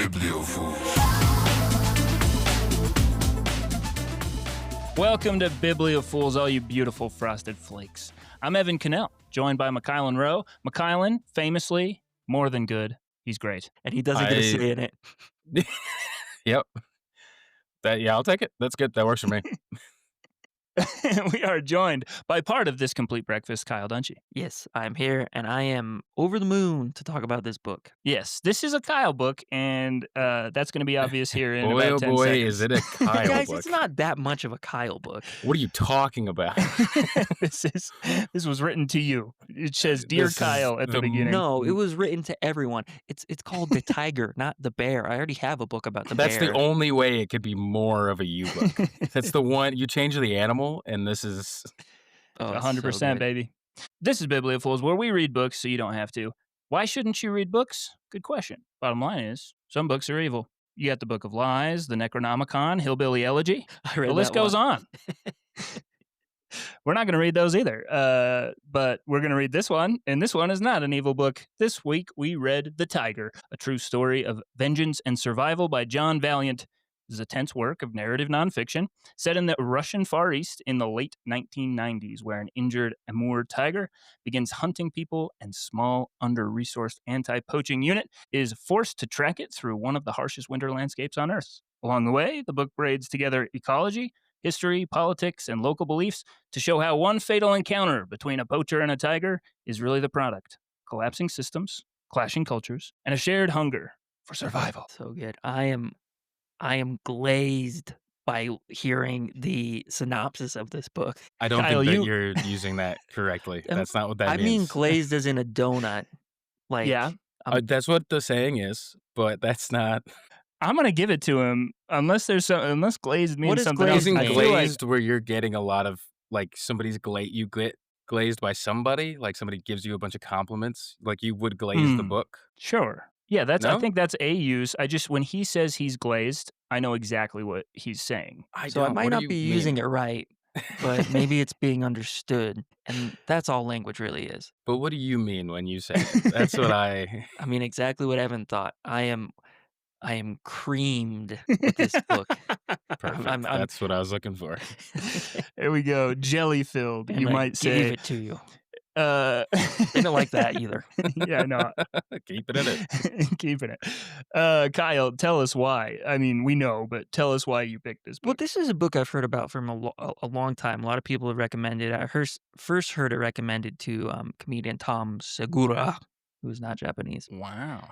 Bibliofools. Welcome to Bibliofools, all you beautiful frosted flakes. I'm Evan Cannell, joined by McKylan Rowe. McKylan, famously, more than good. He's great. And he doesn't get a say in it. Yep. I'll take it. That's good. That works for me. We are joined by part of this complete breakfast, Kyle Dungy. Yes, I'm here, and I am over the moon to talk about this book. Yes, this is a Kyle book, and that's going to be obvious here in Boy, about oh 10 boy, seconds. is it a Kyle Guys, book. it's not that much of a Kyle book. What are you talking about? This was written to you. It says, "Dear This is Kyle" at the the beginning. No, it was written to everyone. It's called The Tiger, not The Bear. I already have a book about the That's bear. the only way it could be more of a you book. That's the one. You change the animal, and this is... Oh, it's 100%, so good. baby. This is Bibliofools, where we read books so you don't have to. Why shouldn't you read books? Good question. Bottom line is, some books are evil. You got the Book of Lies, the Necronomicon, Hillbilly Elegy. I read The list that goes one. on. We're not going to read those either, but we're going to read this one, and this one is not an evil book. This week, we read The Tiger, a true story of vengeance and survival by John Vaillant. This is a tense work of narrative nonfiction set in the Russian Far East in the late 1990s, where an injured Amur tiger begins hunting people, and small, under-resourced anti-poaching unit is forced to track it through one of the harshest winter landscapes on Earth. Along the way, the book braids together ecology, history, politics, and local beliefs to show how one fatal encounter between a poacher and a tiger is really the product: collapsing systems, clashing cultures, and a shared hunger for survival. So good. I am glazed by hearing the synopsis of this book. I don't Kyle, think that you're using that correctly. That's not what that I means. mean glazed as in a donut. Like, Yeah. That's what the saying is, but that's not... I'm gonna give it to him unless glazed means What does something glazed else. Using I mean? feel like- glazed where you're getting a lot of, like, somebody's you get glazed by somebody, like somebody gives you a bunch of compliments, like you would glaze the book. Sure. Yeah, I No? think that's a use. When he says he's glazed, I know exactly what he's saying. So I might not be using it right, but maybe it's being understood. And that's all language really is. But what do you mean when you say it? That's what I mean exactly what Evan thought. I am creamed with this book. Perfect. I'm- That's what I was looking for. There we go. Jelly filled, And you I might gave say. it to you. Didn't like that either. Yeah, no. Keep it in it. Keeping it. Kyle, tell us why. I mean, we know, but tell us why you picked this Well, book. this is a book I've heard about from a long time. A lot of people have recommended it. I first heard it recommended to comedian Tom Segura, who's not Japanese. Wow.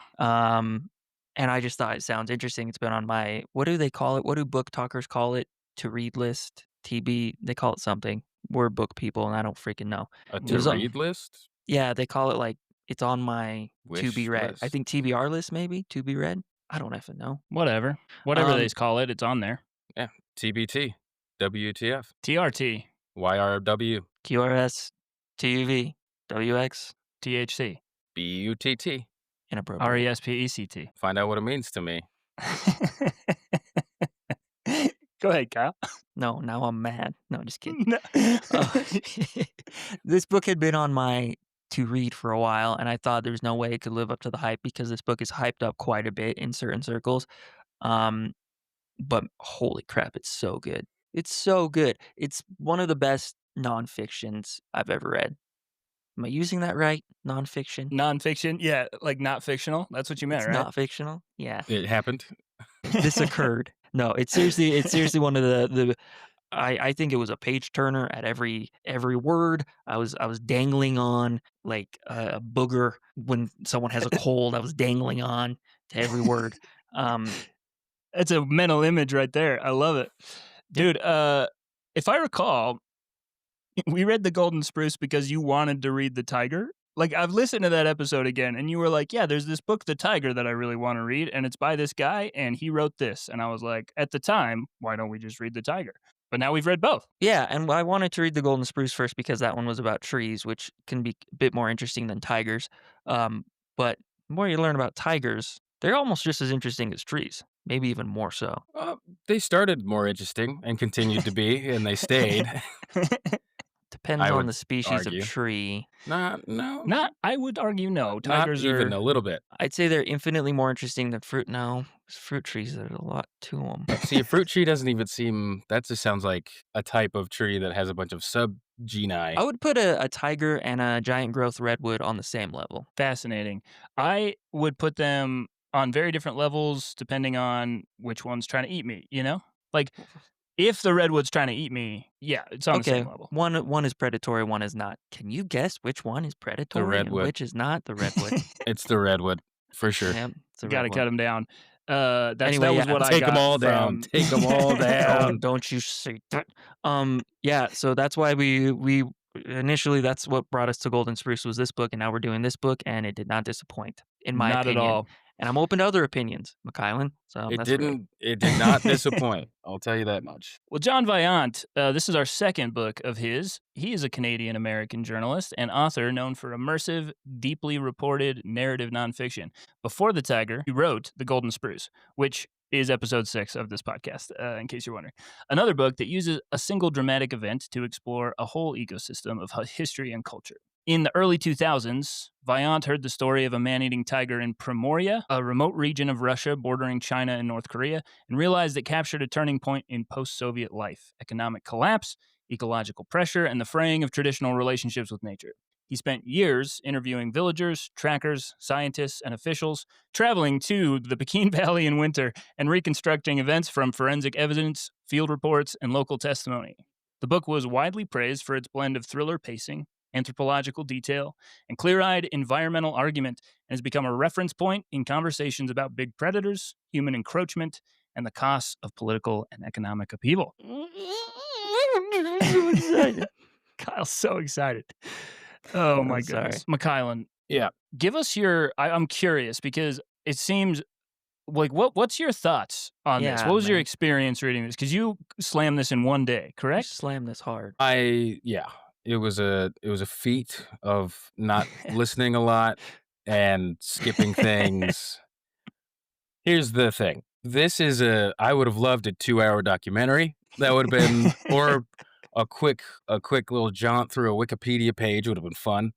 And I just thought it sounds interesting. It's been on my, what do they call it? What do book talkers call it? To read list, TB, they call it something. We're book people, and I don't freaking know. A It was on- to-read list? Yeah, they call it like, it's on my Wish to be read. list. I think TBR list, maybe, to be read. I don't even know. Whatever Um, they call it, it's on there. TBT. WTF. TRT, YRW. QRS, TUV, WX, THC, BUTT. inappropriate. RESPECT. Find out what it means to me. Go ahead, Kyle. No, now I'm mad. No, just kidding. No. This book had been on my to read for a while, and I thought there's no way it could live up to the hype because this book is hyped up quite a bit in certain circles. But holy crap, it's so good. It's so good. It's one of the best nonfictions I've ever read. Am I using that right? Nonfiction? Nonfiction? Yeah, like not fictional. That's what you meant, It's right? not fictional? Yeah. It happened. This occurred. No, it's seriously one of the I think it was a page turner at every word. I was dangling on like a booger when someone has a cold. I was dangling on to every word. It's a mental image right there. I love it. Dude, if I recall, we read The Golden Spruce because you wanted to read The Tiger. Like, I've listened to that episode again, and you were like, yeah, there's this book, The Tiger, that I really want to read, and it's by this guy, and he wrote this. And I was like, at the time, why don't we just read The Tiger? But now we've read both. Yeah, and I wanted to read The Golden Spruce first because that one was about trees, which can be a bit more interesting than tigers. But the more you learn about tigers, they're almost just as interesting as trees, maybe even more so. They started more interesting and continued to be, and they stayed. depends I on would the species of argue. tree. No. Not, I would argue no. Not Tigers even are a little bit. I'd say they're infinitely more interesting than fruit. No, 'cause fruit trees, there's a lot to them. See, a fruit tree doesn't even seem that just sounds like a type of tree that has a bunch of subgenii. I would put a tiger and a giant growth redwood on the same level. fascinating. I would put them on very different levels depending on which one's trying to eat me, you know? Like, if the redwood's trying to eat me, yeah, it's on the Okay, same level. one is predatory, one is not. Can you guess which one is predatory and redwood. which is not? The redwood. It's the redwood, for sure. Yep, it's a Got to redwood. cut them down. That Anyway, was yeah, what I Take them got all down. from Take them all Oh, down. don't you say that. Yeah, so that's why we initially that's what brought us to Golden Spruce was this book, and now we're doing this book, and it did not disappoint, in my Not at opinion. all. And I'm open to other opinions, McKylan. So It that's great. didn't. It did not disappoint. I'll tell you that much. Well, John Vaillant, this is our second book of his. He is a Canadian-American journalist and author known for immersive, deeply reported narrative nonfiction. Before The Tiger, he wrote The Golden Spruce, which is episode 6 of this podcast, in case you're wondering. Another book that uses a single dramatic event to explore a whole ecosystem of history and culture. In the early 2000s, Vaillant heard the story of a man-eating tiger in Primoria, a remote region of Russia bordering China and North Korea, and realized it captured a turning point in post-Soviet life: economic collapse, ecological pressure, and the fraying of traditional relationships with nature. He spent years interviewing villagers, trackers, scientists, and officials, traveling to the Pekin Valley in winter and reconstructing events from forensic evidence, field reports, and local testimony. The book was widely praised for its blend of thriller pacing, anthropological detail, and clear-eyed environmental argument, and has become a reference point in conversations about big predators, human encroachment, and the costs of political and economic upheaval. Kyle's so excited. Oh my sorry. goodness. McKylan, Yeah. give us your I'm curious because it seems like what's your thoughts on this? Yeah, What was your man. experience reading this? Because you slammed this in one day, You correct? slam this hard. Yeah. It was a feat of not listening a lot and skipping things. Here's the thing. This is I would have loved a 2-hour documentary. That would have been or a quick little jaunt through a Wikipedia page would have been fun.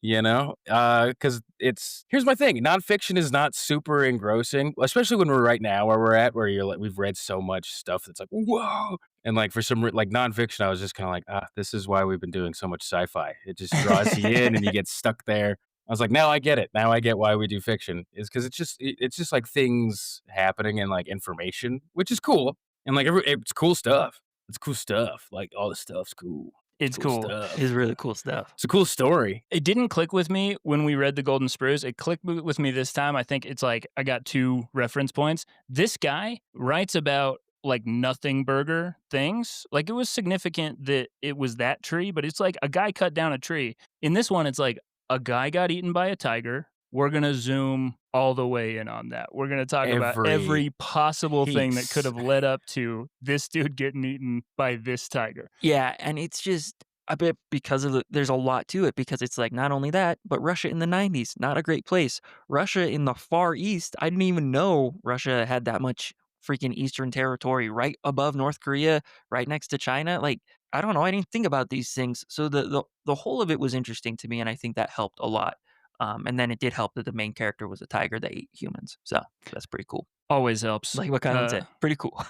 You know? Because here's my thing, nonfiction is not super engrossing, especially when we're right now where we're at, where you're like, we've read so much stuff that's like, whoa! And like for some like nonfiction, I was just kind of like, this is why we've been doing so much sci-fi. It just draws you in and you get stuck there. I was like, now I get it. Now I get why we do fiction. Is because it's just like things happening and like information, which is cool. And like it's cool stuff. It's cool stuff. Like all the stuff's cool. It's cool. Stuff. It's really cool stuff. It's a cool story. It didn't click with me when we read The Golden Spruce. It clicked with me this time. I think it's like I got 2 reference points. This guy writes about like nothing burger things. Like it was significant that it was that tree, but it's like a guy cut down a tree. In this one, it's like a guy got eaten by a tiger. We're going to zoom all the way in on that. We're going to talk about every possible thing that could have led up to this dude getting eaten by this tiger. Yeah, and it's just I bet because of there's a lot to it because it's like not only that, but Russia in the 90s, not a great place. Russia in the Far East, I didn't even know Russia had that much freaking Eastern territory right above North Korea, right next to China. Like, I don't know, I didn't think about these things. So the whole of it was interesting to me, and I think that helped a lot. And then it did help that the main character was a tiger that ate humans. So that's pretty cool. Always helps. Like what Kylan said, pretty cool.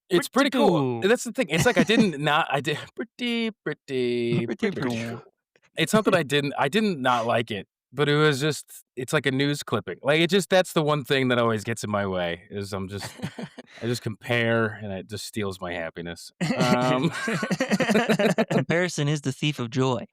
It's pretty cool. cool. That's the thing. It's like I did pretty cool. It's not that I didn't not like it, but it was just it's like a news clipping. Like that's the one thing that always gets in my way is I just compare and it just steals my happiness. Comparison is the thief of joy,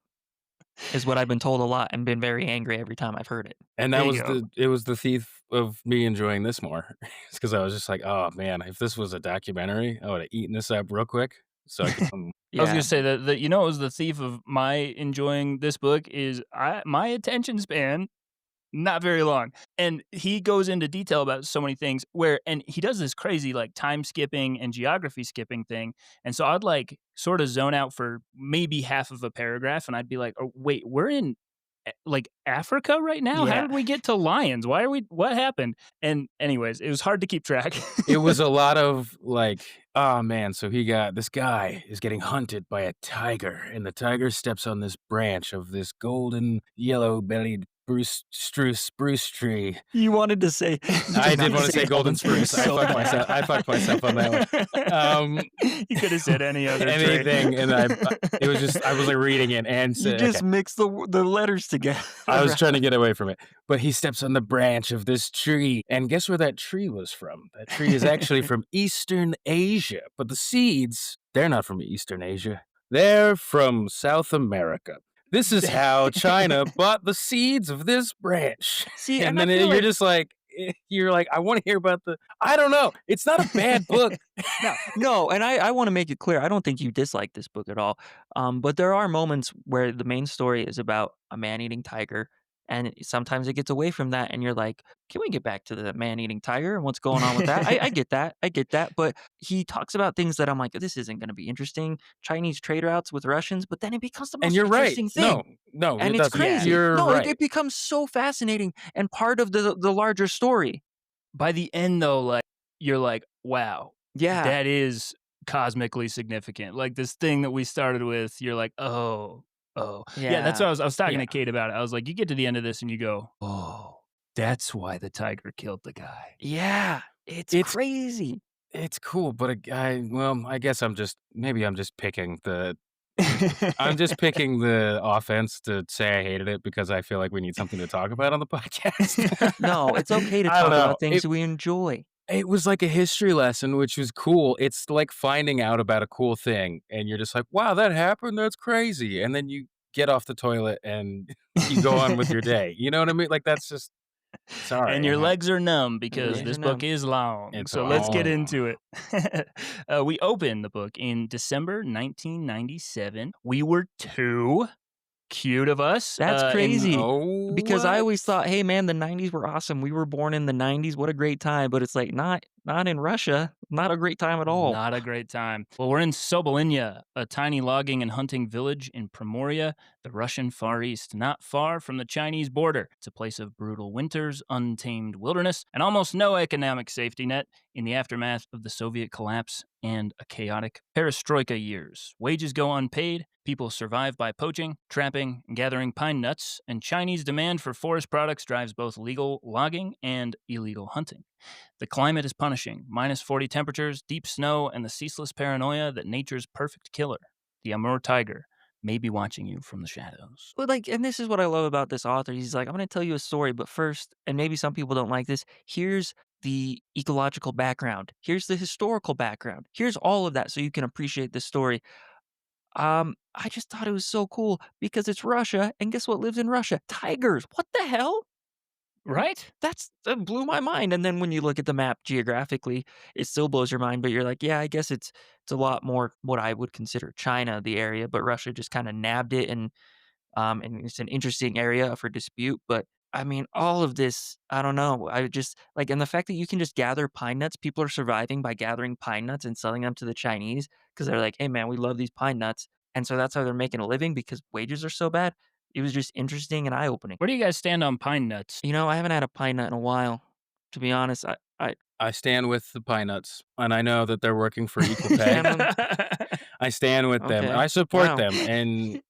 is what I've been told a lot and been very angry every time I've heard it. And that There was you go. it was the thief of me enjoying this more. It's because I was just like, oh man, if this was a documentary, I would have eaten this up real quick. So I could I was gonna say that it was the thief of my enjoying this book is my attention span not very long, and he goes into detail about so many things and he does this crazy like time skipping and geography skipping thing, and so I'd like sort of zone out for maybe half of a paragraph, and I'd be like, oh wait, we're in like Africa right now? How Yeah. did we get to lions? What happened? And anyways, it was hard to keep track. It was a lot of like, oh man, so this guy is getting hunted by a tiger, and the tiger steps on this branch of this golden yellow bellied spruce tree. You wanted to say you I did did not want to say golden spruce. so bad. I fucked myself on that one. You could have said any other tree. Anything, and it was just I was like reading it and You said, just okay. mixed the letters together. I was trying to get away from it, but he steps on the branch of this tree, and guess where that tree was from? That tree is actually from Eastern Asia, but the seeds, they're not from Eastern Asia. They're from South America. This is how China bought the seeds of this branch. See, And and I then feel you're like just like, I want to hear about I don't know. It's not a bad book. no, and I want to make it clear. I don't think you dislike this book at all. But there are moments where the main story is about a man-eating tiger, and sometimes it gets away from that, and you're like, can we get back to the man-eating tiger and what's going on with that? I get that. I get that. But he talks about things that I'm like, this isn't going to be interesting. Chinese trade routes with Russians, but then it becomes the most And you're right. interesting thing. No, And it it's doesn't. crazy. You're No, right. it becomes so fascinating and part of the larger story. By the end, though, like you're like, wow, Yeah. that is cosmically significant. Like this thing that we started with, you're like, oh. Yeah, that's what I was talking Yeah. to Kate about it. I was like, you get to the end of this and you go, oh, that's why the tiger killed the guy. Yeah. It's crazy. It's cool, but I guess I'm just picking the offense to say I hated it because I feel like we need something to talk about on the podcast. No, it's okay to I don't talk know. about things we enjoy. It was like a history lesson, which was cool. It's like finding out about a cool thing, and you're just like, wow, that happened? That's crazy. And then you get off the toilet and you go on with your day. You know what I mean? Like, that's just, sorry. And your legs are numb because legs this are book numb. is long. It's So let's get long. into it. We opened the book in December 1997. We were 2. Cute of us. That's and- crazy. Oh, Because I what? always thought, hey man, the 90s were awesome. We were born in the 90s. What a great time. But it's like not in Russia. Not a great time at all. Not a great time. Well, we're in Sobolenya, a tiny logging and hunting village in Primoria, the Russian Far East, not far from the Chinese border. It's a place of brutal winters, untamed wilderness, and almost no economic safety net in the aftermath of the Soviet collapse and a chaotic perestroika years. Wages go unpaid, people survive by poaching, trapping, and gathering pine nuts, and Chinese demand for forest products drives both legal logging and illegal hunting. The climate is punishing, minus 40 temperatures, deep snow, and the ceaseless paranoia that nature's perfect killer, the Amur tiger, may be watching you from the shadows. But and this is what I love about this author. He's like, I'm going to tell you a story, but first, and maybe some people don't like this, here's the ecological background. Here's the historical background. Here's all of that so you can appreciate this story. I just thought it was so cool because it's Russia, and guess what lives in Russia? Tigers. What the hell? Right? That blew my mind. And then when you look at the map geographically, it still blows your mind. But you're like, yeah, I guess it's a lot more what I would consider China, the area, but Russia just kind of nabbed it, and it's an interesting area for dispute. But I mean, all of this, I don't know. I just and the fact that you can just gather pine nuts, people are surviving by gathering pine nuts and selling them to the Chinese because they're like, hey, man, we love these pine nuts. And so that's how they're making a living because wages are so bad. It was just interesting and eye opening. Where do you guys stand on pine nuts? You know, I haven't had a pine nut in a while. To be honest, I stand with the pine nuts, and I know that they're working for equal pay. Stand I stand with them. Okay. I support Wow. them, and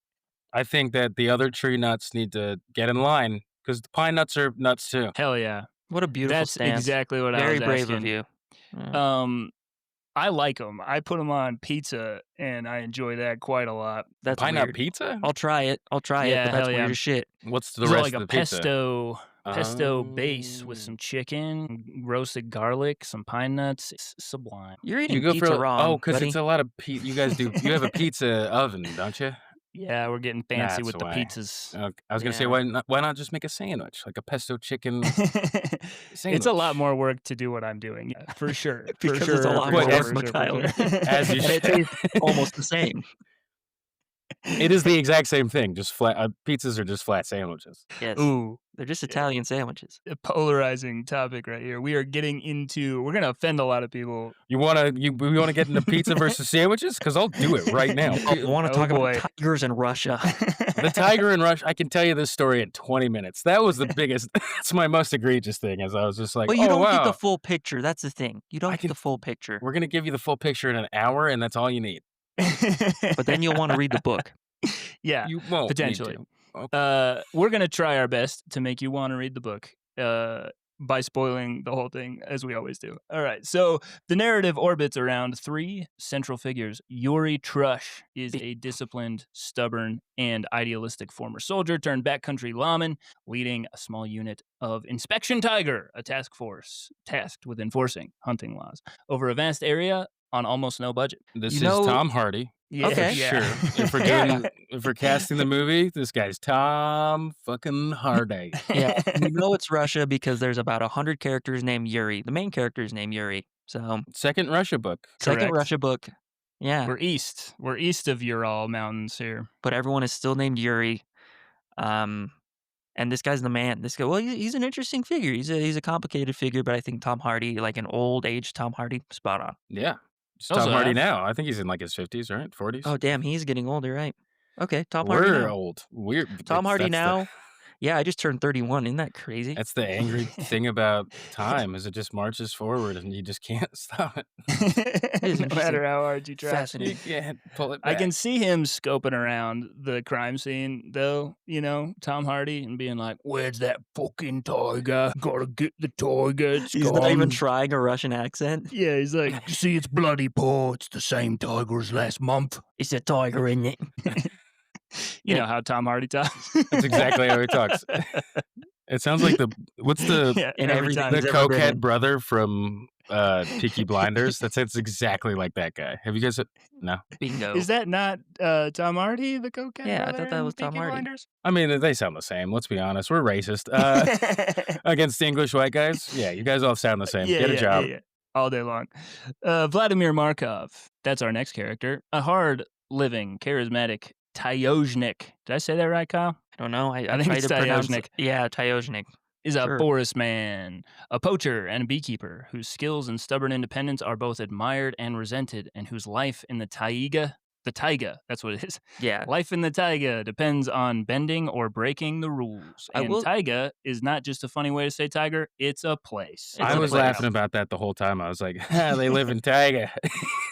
I think that the other tree nuts need to get in line because the pine nuts are nuts too. Hell yeah. What a beautiful That's stance. exactly what I Very was brave asking. of you. Yeah. I like them. I put them on pizza, and I enjoy that quite a lot. That's Pine weird. nut pizza? I'll try it, Yeah, but that's hell weird yeah. as shit. What's the So rest like of a the pizza? pesto base with some chicken, roasted garlic, some pine nuts. It's sublime. You're eating You go pizza for wrong, because buddy. it's a lot of you guys do. You have a pizza oven, don't you? Yeah, we're getting fancy That's with the why. pizzas. Okay. I was gonna say Yeah. why not just make a sandwich like a pesto chicken It's a lot sandwich? more work to do what I'm doing, yeah, for sure. Because it's a lot more work, for Tyler. sure. As you And it should. tastes almost the same. It is the exact same thing. Just flat pizzas are just flat sandwiches. Yes. Ooh, They're just yeah. Italian sandwiches. A polarizing topic right here. We are getting into. We're gonna offend a lot of people. We wanna get into pizza versus sandwiches? Because I'll do it right now. I want to Oh talk boy. about tigers in Russia. The tiger in Rush. I can tell you this story in 20 minutes. That was the biggest. That's my most egregious thing. As I was just like, Well, you oh don't get the wow, full picture. That's the thing. You don't I get can- the full picture. we're gonna give you the full picture in an hour, and that's all you need. But then you'll want to read the book. Yeah, You won't potentially. Need to. Okay. We're gonna try our best to make you want to read the book. By spoiling the whole thing, as we always do. All right, so the narrative orbits around three central figures. Yuri Trush is a disciplined, stubborn, and idealistic former soldier turned backcountry lawman, leading a small unit of Inspection Tiger, a task force tasked with enforcing hunting laws over a vast area on almost no budget. This You is know- Tom Hardy. Yeah, Okay. Sure. If we're Yeah. if we're casting the movie, this guy's Tom fucking Hardy. Yeah, you know it's Russia because there's about 100 characters named Yuri. The main character is named Yuri. So, Second Russia book. second Correct. Russia book. Yeah, We're east. We're east of Ural Mountains here. but everyone is still named Yuri. And this guy's the man. This guy, well, he's an interesting figure. He's a complicated figure, but I think Tom Hardy, like an old age Tom Hardy, spot on. Yeah. It's Also Tom Hardy have- now. I think he's in like his 50s, right? 40s. Oh, damn, he's getting older, right? Okay, Tom Hardy We're now. old. We're Tom Hardy that's now. Yeah, I just turned 31. Isn't that crazy? That's the angry thing about time is it just marches forward and you just can't stop it. is No interesting. matter how hard you try. You Fascinating. can't pull it I back. can see him scoping around the crime scene, though, Tom Hardy, and being like, where's that fucking tiger? Gotta get the tiger. It's He's not even gone." trying a Russian accent. Yeah, he's like, you see, it's bloody paw. It's the same tiger as last month. It's a tiger in it. You Yeah. know how Tom Hardy talks. That's exactly how he talks. It sounds like what's the Yeah, And every time the he's ever been cokehead in. brother from Peaky Blinders? That sounds exactly like that guy. Have you guys? No. Bingo. Is that not Tom Hardy, the cocaine? Yeah, I thought that was Tom Hardy. I mean, they sound the same. Let's be honest. We're racist against English white guys. Yeah, you guys all sound the same. Get a job. Yeah. All day long. Vladimir Markov. That's our next character. A hard-living, charismatic Tyozhnik. Did I say that right, Kyle? I don't know. I think tried it's to pronounce Tyozhnik. it. Yeah, Tyozhnik. Is a Sure. Boris man, a poacher and a beekeeper whose skills and stubborn independence are both admired and resented, and whose life in the taiga, that's what it is. Yeah. Life in the taiga depends on bending or breaking the rules. I And will- taiga is not just a funny way to say tiger; it's a place. It's I a was place. laughing about that the whole time. I was like, they live in Taiga.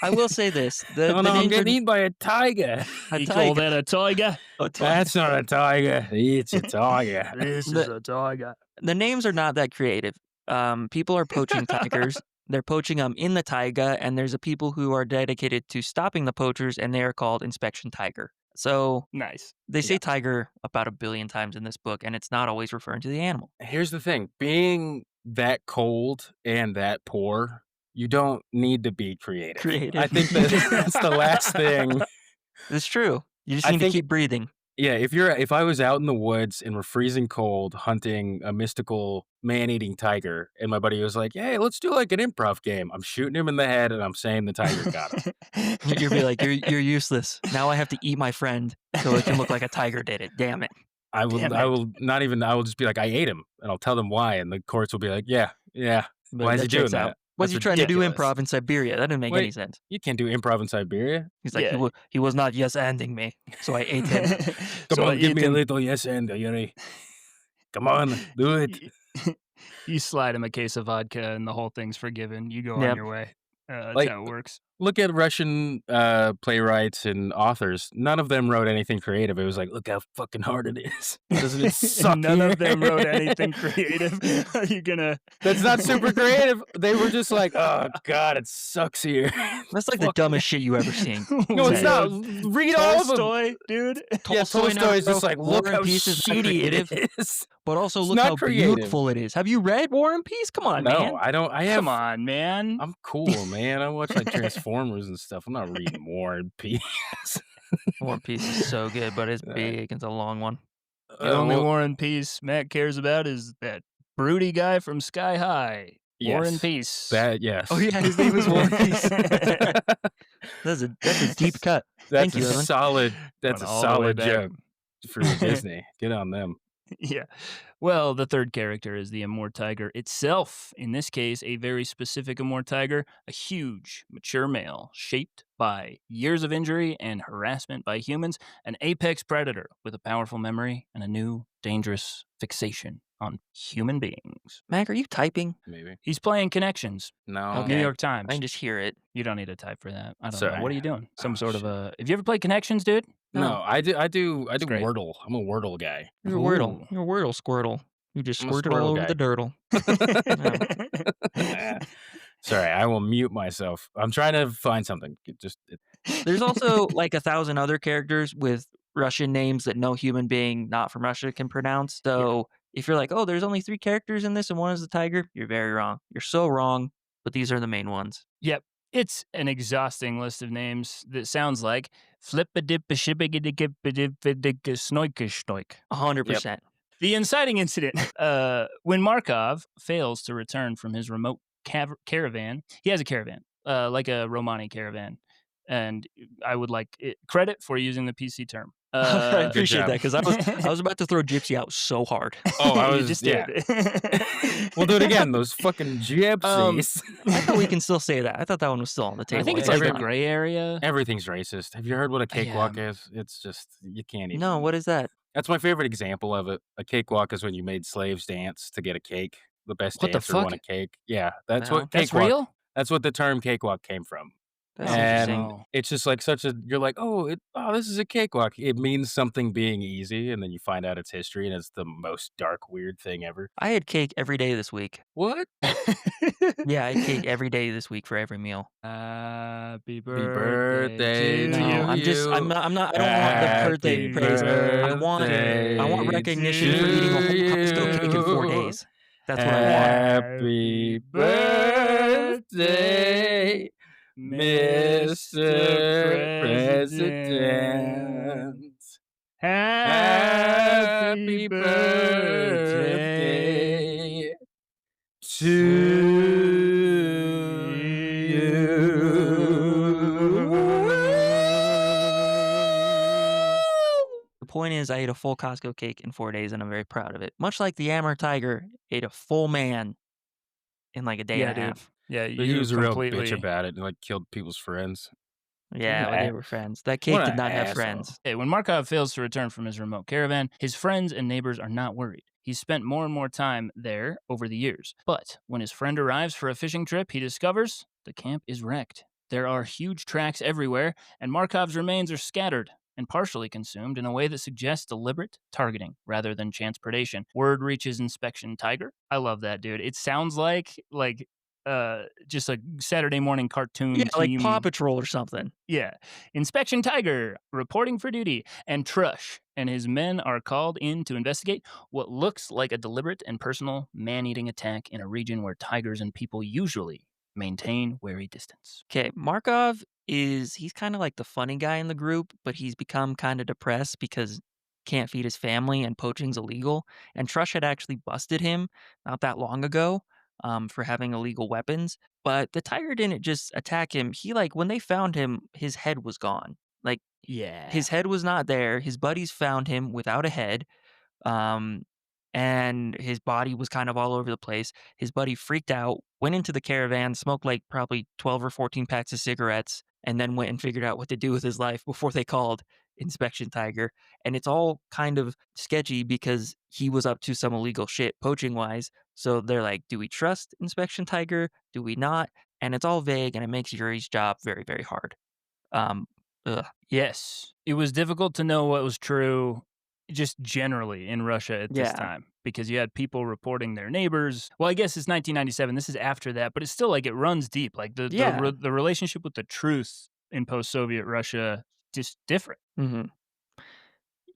I will say this. The Oh no, I'm names getting are- eaten by a tiger. a You tiger. call that a tiger? A tiger. That's not a tiger. It's a tiger. This The- is a tiger. The names are not that creative. People are poaching tigers. They're poaching them in the taiga, and there's a people who are dedicated to stopping the poachers, and they are called Inspection Tiger. So Nice. they say Yeah. tiger about 1 billion times in this book, and it's not always referring to the animal. Here's the thing: being that cold and that poor, you don't need to be creative. Creative. I think that's the last thing. It's true. You just I need to think- keep breathing. Yeah, if I was out in the woods and we're freezing cold hunting a mystical man-eating tiger, and my buddy was like, "Hey, let's do like an improv game." I'm shooting him in the head, and I'm saying the tiger got him. You'll be like, you're useless. Now I have to eat my friend so it can look like a tiger did it. Damn it. I will. Damn I it. will not even. I will just be like, "I ate him," and I'll tell them why, and the courts will be like, "Yeah, But why is that he doing checks out. that? Was That's he trying to do ridiculous. improv in Siberia? That didn't make any Wait. sense. You can't do improv in Siberia. He's like, Yeah. he was not yes-anding me, so I ate him. Come So on, give me a Ethan, little yes and Yuri. Come on, do it." You slide him a case of vodka, and the whole thing's forgiven. You go on Yep. your way. That's Like- how it works. Look at Russian playwrights and authors. None of them wrote anything creative. It was like, look how fucking hard it is. Doesn't it suck? None of them here?" wrote anything creative. Are you gonna? That's not super creative. They were just like, oh god, it sucks here. That's like the Fuck. dumbest shit you ever seen. No, it's not. Weirdo. Read all of them. Tolstoy, dude. Yeah, Tolstoy now, Tolstoy is bro. just like, War look and how Peace is not shitty it creative. is. But also It's look not how creative. beautiful it is. Have you read War and Peace? Come on, No, man. I don't. I have. Come on, man. I'm cool, man. I watch like Transformers and stuff. I'm not reading War and Peace. War and Peace is so good, but it's Uh, big. It's a long one. The only well, War and Peace Matt cares about is that broody guy from Sky High. War and Yes. Peace. That yes. Oh, yeah, his name is War and Peace. That's a deep cut. That's Thank a you, Evan. Going all the way solid back. joke for Disney. Good on them. Yeah. Well, the third character is the Amur tiger itself. In this case, a very specific Amur tiger, a huge, mature male shaped by years of injury and harassment by humans, an apex predator with a powerful memory and a new, dangerous fixation on human beings. Mac, are you typing? Maybe. He's playing Connections, No. New Okay. York I Times. can just hear it. You don't need to type for that. I don't Sorry. know. What are you doing? Some Oh, sort of shit. a. Have you ever played Connections, dude? No, I do great. Wordle. I'm a Wordle guy. You're a Ooh. Wordle. You're a Wordle Squirtle. You just I'm a squirted all Squirtle over guy. the dirtle. Sorry, I will mute myself. I'm trying to find something. There's also like 1,000 other characters with Russian names that no human being not from Russia can pronounce. So if you're like, oh, there's only 3 characters in this and one is the tiger, you're very wrong. You're so wrong, but these are the main ones. Yep. It's an exhausting list of names that sounds like flippadipashibigidikippadippadikasnoikashnoik. 100%. The inciting incident. When Markov fails to return from his remote caravan, he has a caravan, like a Romani caravan. And I would like credit for using the PC term. I appreciate job. that because I was about to throw Gypsy out so hard. Oh, I You was just yeah. did. We'll do it again. Those fucking gypsies. I thought we can still say that. I thought that one was still on the table. I think it's at like the a time. gray area. Everything's racist. Have you heard what a cakewalk is? It's just you can't even. No, what is that? That's my favorite example of it. A cakewalk is when you made slaves dance to get a cake. The best What the dancer won a fuck? cake. Yeah, that's Wow. what That's cakewalk. real? That's what the term cakewalk came from. That's And interesting. it's just like you're like, oh, this is a cakewalk. It means something being easy, and then you find out its history, and it's the most dark, weird thing ever. I had cake every day this week. What? Yeah, I had cake every day this week for every meal. Happy birthday birthday to to No, I'm just, you. I'm not, I don't want the birthday praise. I want recognition for eating a whole Costco cake in 4 days. That's what I want. Happy birthday, Mr. President. Happy birthday to The point is, I ate a full Costco cake in 4 days, and I'm very proud of it. Much like the Amur tiger ate a full man in like a day Yeah, and a dude. half. Yeah, But you he was a real completely. bitch about it and like killed people's friends. Yeah, What well, they an were friends. That what cake did an not have asshole. friends. Hey, when Markov fails to return from his remote caravan, his friends and neighbors are not worried. He's spent more and more time there over the years. But when his friend arrives for a fishing trip, he discovers the camp is wrecked. There are huge tracks everywhere, and Markov's remains are scattered and partially consumed in a way that suggests deliberate targeting rather than chance predation. Word reaches Inspection Tiger. I love that, dude. It sounds like just a Saturday morning cartoon Yeah, like team. Paw Patrol or something. Yeah. Inspection Tiger reporting for duty, and Trush and his men are called in to investigate what looks like a deliberate and personal man-eating attack in a region where tigers and people usually maintain wary distance. Okay, Markov he's kind of like the funny guy in the group, but he's become kind of depressed because can't feed his family and poaching's illegal. And Trush had actually busted him not that long ago for having illegal weapons. But the tiger didn't just attack him. He when they found him, his head was gone. Like Yeah. his head was not there. His buddies found him without a head. Um, and his body was kind of all over the place. His buddy freaked out, went into the caravan, smoked like probably 12 or 14 packs of cigarettes, and then went and figured out what to do with his life before they called Inspection Tiger. And it's all kind of sketchy because he was up to some illegal shit poaching wise. So they're like, do we trust Inspection Tiger? Do we not? And it's all vague and it makes Yuri's job very, very hard. Ugh. Yes. It was difficult to know what was true just generally in Russia at this Yeah. time because you had people reporting their neighbors. Well, I guess it's 1997. This is after that, but it's still like it runs deep. Like Yeah. the relationship with the truth in post-Soviet Russia just different. Mm-hmm.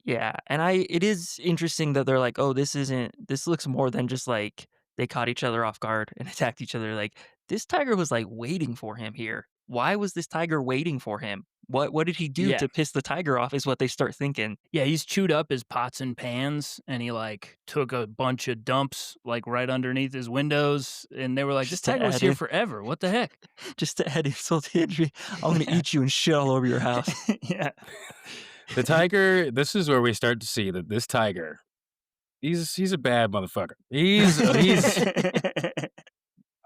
Yeah, and it is interesting that they're like, oh, this looks more than just like they caught each other off guard and attacked each other. Like this tiger was like waiting for him here why was this tiger waiting for him? What did he do Yeah. to piss the tiger off is what they start thinking. Yeah, he's chewed up his pots and pans, and he, like, took a bunch of dumps, like, right underneath his windows, and they were like, "This Just to tiger was add here in forever. What the heck?" just to add insult to injury, I'm gonna Yeah. eat you and shit all over your house. Yeah. The tiger, this is where we start to see that this tiger, he's a bad motherfucker. He's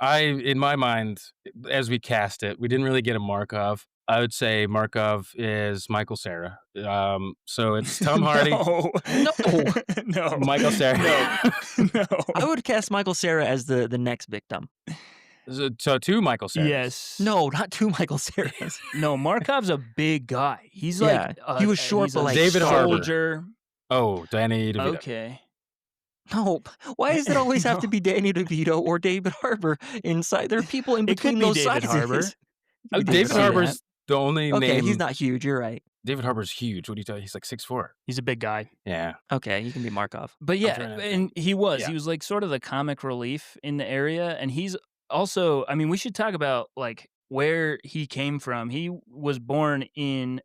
in my mind, as we cast it, we didn't really get a Markov. I would say Markov is Michael Cera. So it's Tom Hardy, No. No. No. Michael Cera. No. I would cast Michael Cera as the next victim. So two Michael Ceras. Yes. No, not two Michael Ceras. No, Markov's a big guy. He's Yeah, like, he was short, he's but, a like, David Harbour. soldier. Oh, Danny DeVito. Okay. No, why does it always have No. to be Danny DeVito or David Harbour inside? There are people in It could between be those David sizes. Harbour. It Oh, could be David see that. Harbour's the only Okay, name. he's not huge. You're right. David Harbour's huge. What do you tell? He's like 6'4". He's a big guy. Yeah. Okay, you can be Markov. But yeah, trying to and he was. Yeah. He was like sort of the comic relief in the area. And he's also, I mean, we should talk about like where he came from. He was born in,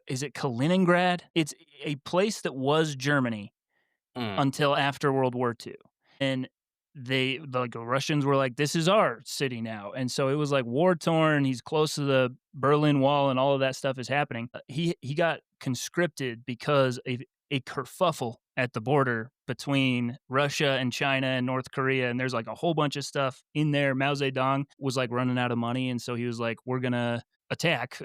is it Kaliningrad? It's a place that was Germany Mm. until after World War II. And the Russians were like, this is our city now. And so it was like war torn. He's close to the Berlin Wall and all of that stuff is happening. He got conscripted because of a kerfuffle at the border between Russia and China and North Korea. And there's like a whole bunch of stuff in there. Mao Zedong was like running out of money. And so he was like, we're going to attack,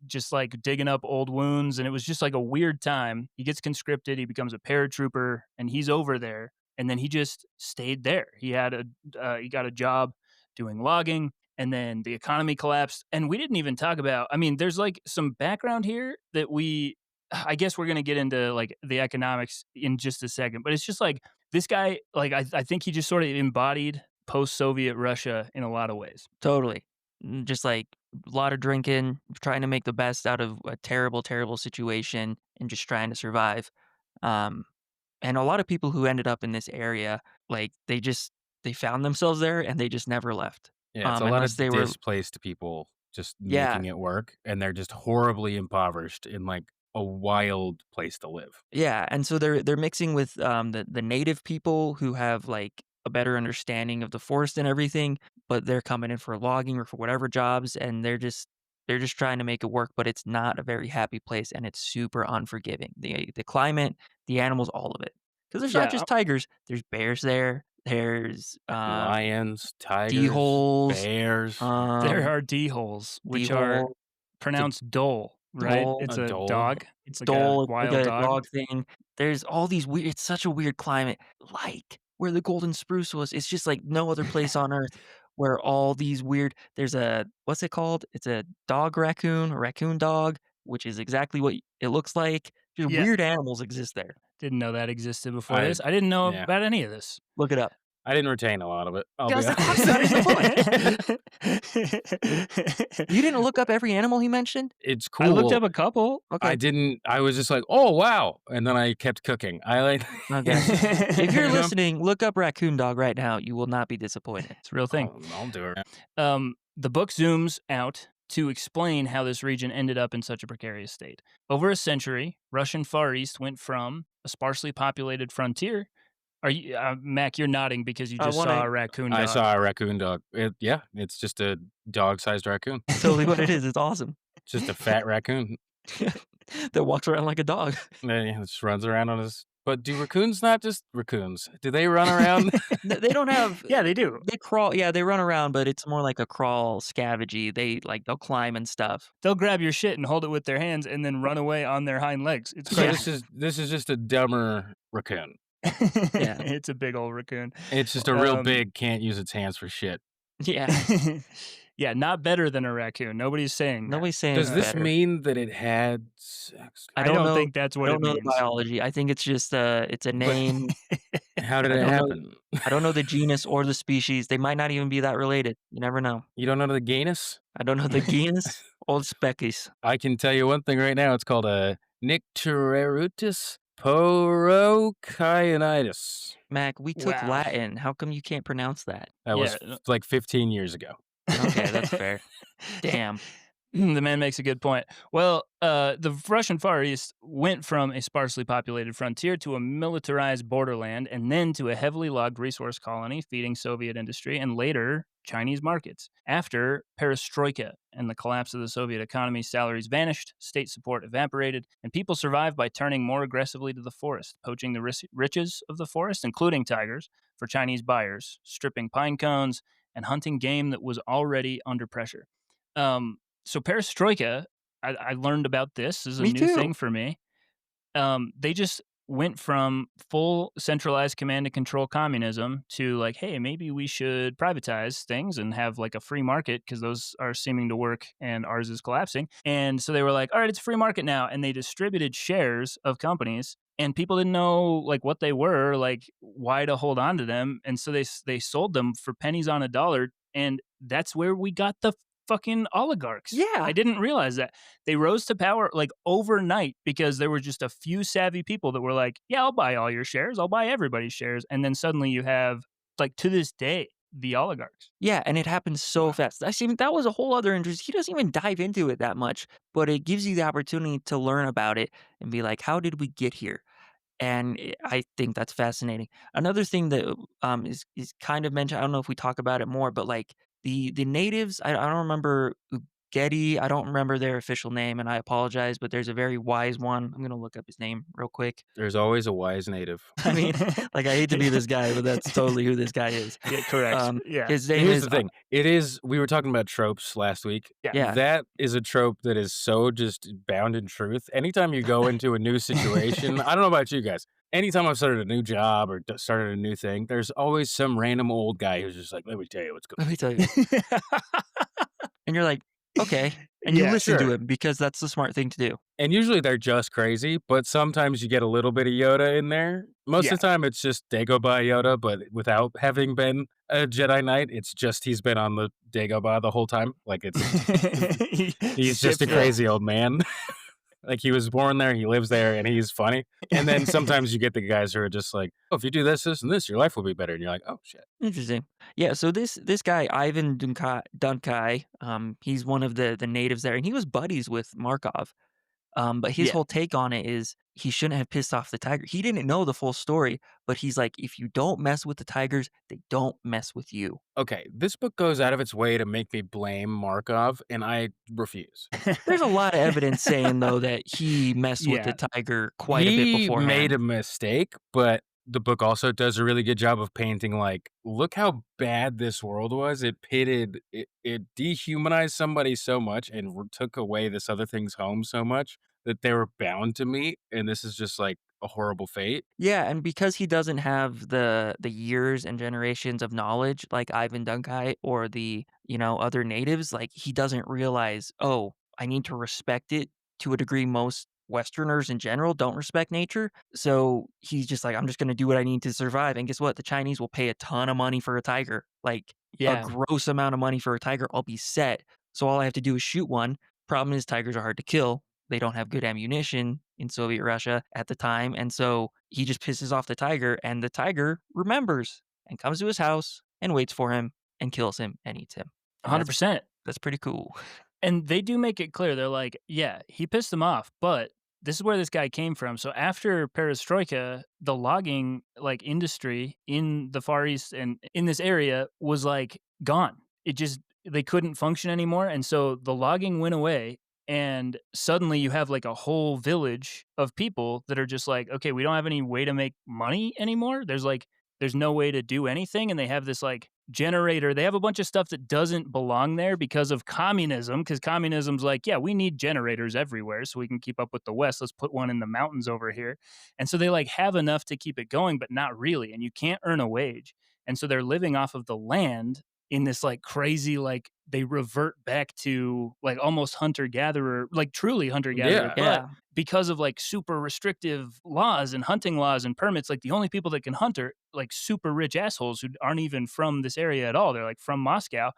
just like digging up old wounds. And it was just like a weird time. He gets conscripted. He becomes a paratrooper and he's over there. And then he just stayed there. He got a job doing logging, and then the economy collapsed. And we didn't even talk about. I mean, there's like some background here that I guess we're gonna get into like the economics in just a second. But it's just like this guy. Like I think he just sort of embodied post-Soviet Russia in a lot of ways. Totally. Just like a lot of drinking, trying to make the best out of a terrible, terrible situation, and just trying to survive. And a lot of people who ended up in this area, like they found themselves there and they just never left. Yeah, it's a lot Unless of they were displaced people just Yeah. making it work, and they're just horribly impoverished in like a wild place to live. Yeah, and so they're mixing with the native people who have like a better understanding of the forest and everything, but they're coming in for logging or for whatever jobs, and they're just trying to make it work, but it's not a very happy place, and it's super unforgiving. The climate, the animals, all of it. Because there's not Yeah, just tigers. There's bears there. There's Lions, tigers, D-holes, bears, there are D holes, which are D-hole, pronounced dole, right? dole. It's A a dole. dog. It's like dole, a it's wild like a dog. dog thing. There's all these weird it's such a weird climate, like where the golden spruce was. It's just like no other place on earth where all these weird there's a what's it called? It's a dog raccoon, a raccoon dog, which is exactly what it looks like. Just Yeah. weird animals exist there. Didn't know that existed before I- this. I didn't know yeah. about any of this. Look it up. I didn't retain a lot of it. I'll be Just like honest. that is the You didn't look up every animal he mentioned? It's cool. I looked up a couple. Okay. I didn't. I was just like, oh wow, and then I kept cooking. I like. Okay. If you're You know? listening, look up raccoon dog right now. You will not be disappointed. It's a real thing. I'll do it. The book zooms out to explain how this region ended up in such a precarious state. Over a century, Russian Far East went from a sparsely populated frontier. Are you, Mac? You're nodding because you I just wanna- saw a raccoon dog. I saw a raccoon dog. It's just a dog-sized raccoon. Totally what it is. It's awesome. It's just a fat raccoon. That walks around like a dog. And he just runs around on his. But do raccoons not just raccoons? Do they run around? They don't have. Yeah, they do. They crawl. Yeah, they run around, but it's more like a crawl scavengey. They'll climb and stuff. They'll grab your shit and hold it with their hands and then run away on their hind legs. It's So crazy. this is just a dumber raccoon. Yeah. It's a big old raccoon. It's just a real Um, big, can't use its hands for shit. Yeah. Yeah, not better than a raccoon. Nobody's saying that. Nobody's saying Does it's this better. mean that it had sex? I don't don't know- think that's I what don't it know means. the biology. I think it's just it's a name. How did I it don't know. happen? I don't know the genus or the species. They might not even be that related. You never know. You don't know the genus? I don't know the genus or the species. I can tell you one thing right now. It's called a Nyctererutus porochionitis. Mac, we took Wow. Latin. How come you can't pronounce that? That was Yeah. like 15 years ago. Okay, that's fair. Damn. The man makes a good point. Well, the Russian Far East went from a sparsely populated frontier to a militarized borderland and then to a heavily logged resource colony feeding Soviet industry and later Chinese markets. After perestroika and the collapse of the Soviet economy, salaries vanished, state support evaporated, and people survived by turning more aggressively to the forest, poaching the riches of the forest, including tigers, for Chinese buyers, stripping pine cones, and hunting game that was already under pressure. So perestroika, I learned about this. This is a Me new too. thing for me. They just went from full centralized command and control communism to like, hey, maybe we should privatize things and have like a free market because those are seeming to work and ours is collapsing. And so they were like, all right, it's a free market now. And they distributed shares of companies and people didn't know like what they were, like why to hold on to them. And so they sold them for pennies on a dollar. And that's where we got the fucking oligarchs. I Yeah. didn't realize that. They rose to power like overnight because there were just a few savvy people that were like, yeah, I'll buy all your shares. I'll buy everybody's shares. And then suddenly you have, like, to this day, the oligarchs. Yeah, and it happens so fast. I see that was a whole other interest. He doesn't even dive into it that much, but it gives you the opportunity to learn about it and be like, how did we get here? And I think that's fascinating. Another thing that is kind of mentioned. I don't know if we talk about it more, but like the natives. I don't remember Getty. I don't remember their official name, and I apologize. But there's a very wise one. I'm gonna look up his name real quick. There's always a wise native. I mean, like I hate to be this guy, but that's totally who this guy is. Yeah, correct. Yeah. His name Here's is the thing. It is we were talking about tropes last week. Yeah. yeah. That is a trope that is so just bound in truth. Anytime you go into a new situation, I don't know about you guys. Anytime I've started a new job or started a new thing, there's always some random old guy who's just like, "Let me tell you what's Let going." me tell you, and you're like, okay, and you Yeah, listen to sure. him because that's the smart thing to do. And usually they're just crazy, but sometimes you get a little bit of Yoda in there. Most Yeah. of the time, it's just Dagobah Yoda, but without having been a Jedi Knight, it's just he's been on the Dagobah the whole time. Like he's just a Shifted. crazy old man. Like he was born there, he lives there, and he's funny. And then sometimes you get the guys who are just like, "Oh, if you do this, this, and this, your life will be better." And you're like, "Oh shit." Interesting. Yeah, so this guy Ivan Dunkai, he's one of the natives there, and he was buddies with Markov. But his Yeah. whole take on it is he shouldn't have pissed off the tiger. He didn't know the full story, but he's like, if you don't mess with the tigers, they don't mess with you. Okay, this book goes out of its way to make me blame Markov, and I refuse. There's a lot of evidence saying though that he messed with the Yeah. tiger quite a bit He beforehand. made a mistake, but the book also does a really good job of painting, like, look how bad this world was. It dehumanized somebody so much and took away this other thing's home so much that they were bound to meet, and this is just, like, a horrible fate. Yeah, and because he doesn't have the years and generations of knowledge like Ivan Dunkai or the, other natives, like he doesn't realize, "Oh, I need to respect it to a degree most Westerners in general don't respect nature." So he's just like, "I'm just going to do what I need to survive." And guess what? The Chinese will pay a ton of money for a tiger, like a Yeah. gross amount of money for a tiger. I'll be set. So all I have to do is shoot one. Problem is tigers are hard to kill. They don't have good ammunition in Soviet Russia at the time. And so he just pisses off the tiger, and the tiger remembers and comes to his house and waits for him and kills him and eats him. And 100%. that's pretty cool. And they do make it clear. They're like, yeah, he pissed them off, but this is where this guy came from. So after perestroika, the logging like industry in the Far East and in this area was like gone. It just they couldn't function anymore. And so the logging went away. And suddenly you have like a whole village of people that are just like, okay, we don't have any way to make money anymore. There's no way to do anything. And they have this like generator. They have a bunch of stuff that doesn't belong there because of communism. Because communism's like, yeah, we need generators everywhere so we can keep up with the West. Let's put one in the mountains over here. And so they like have enough to keep it going, but not really. And you can't earn a wage. And so they're living off of the land in this like crazy, like they revert back to like almost hunter gatherer, like truly hunter gatherer. Yeah. But Yeah. because of like super restrictive laws and hunting laws and permits, like the only people that can hunt are like super rich assholes who aren't even from this area at all. They're like from Moscow.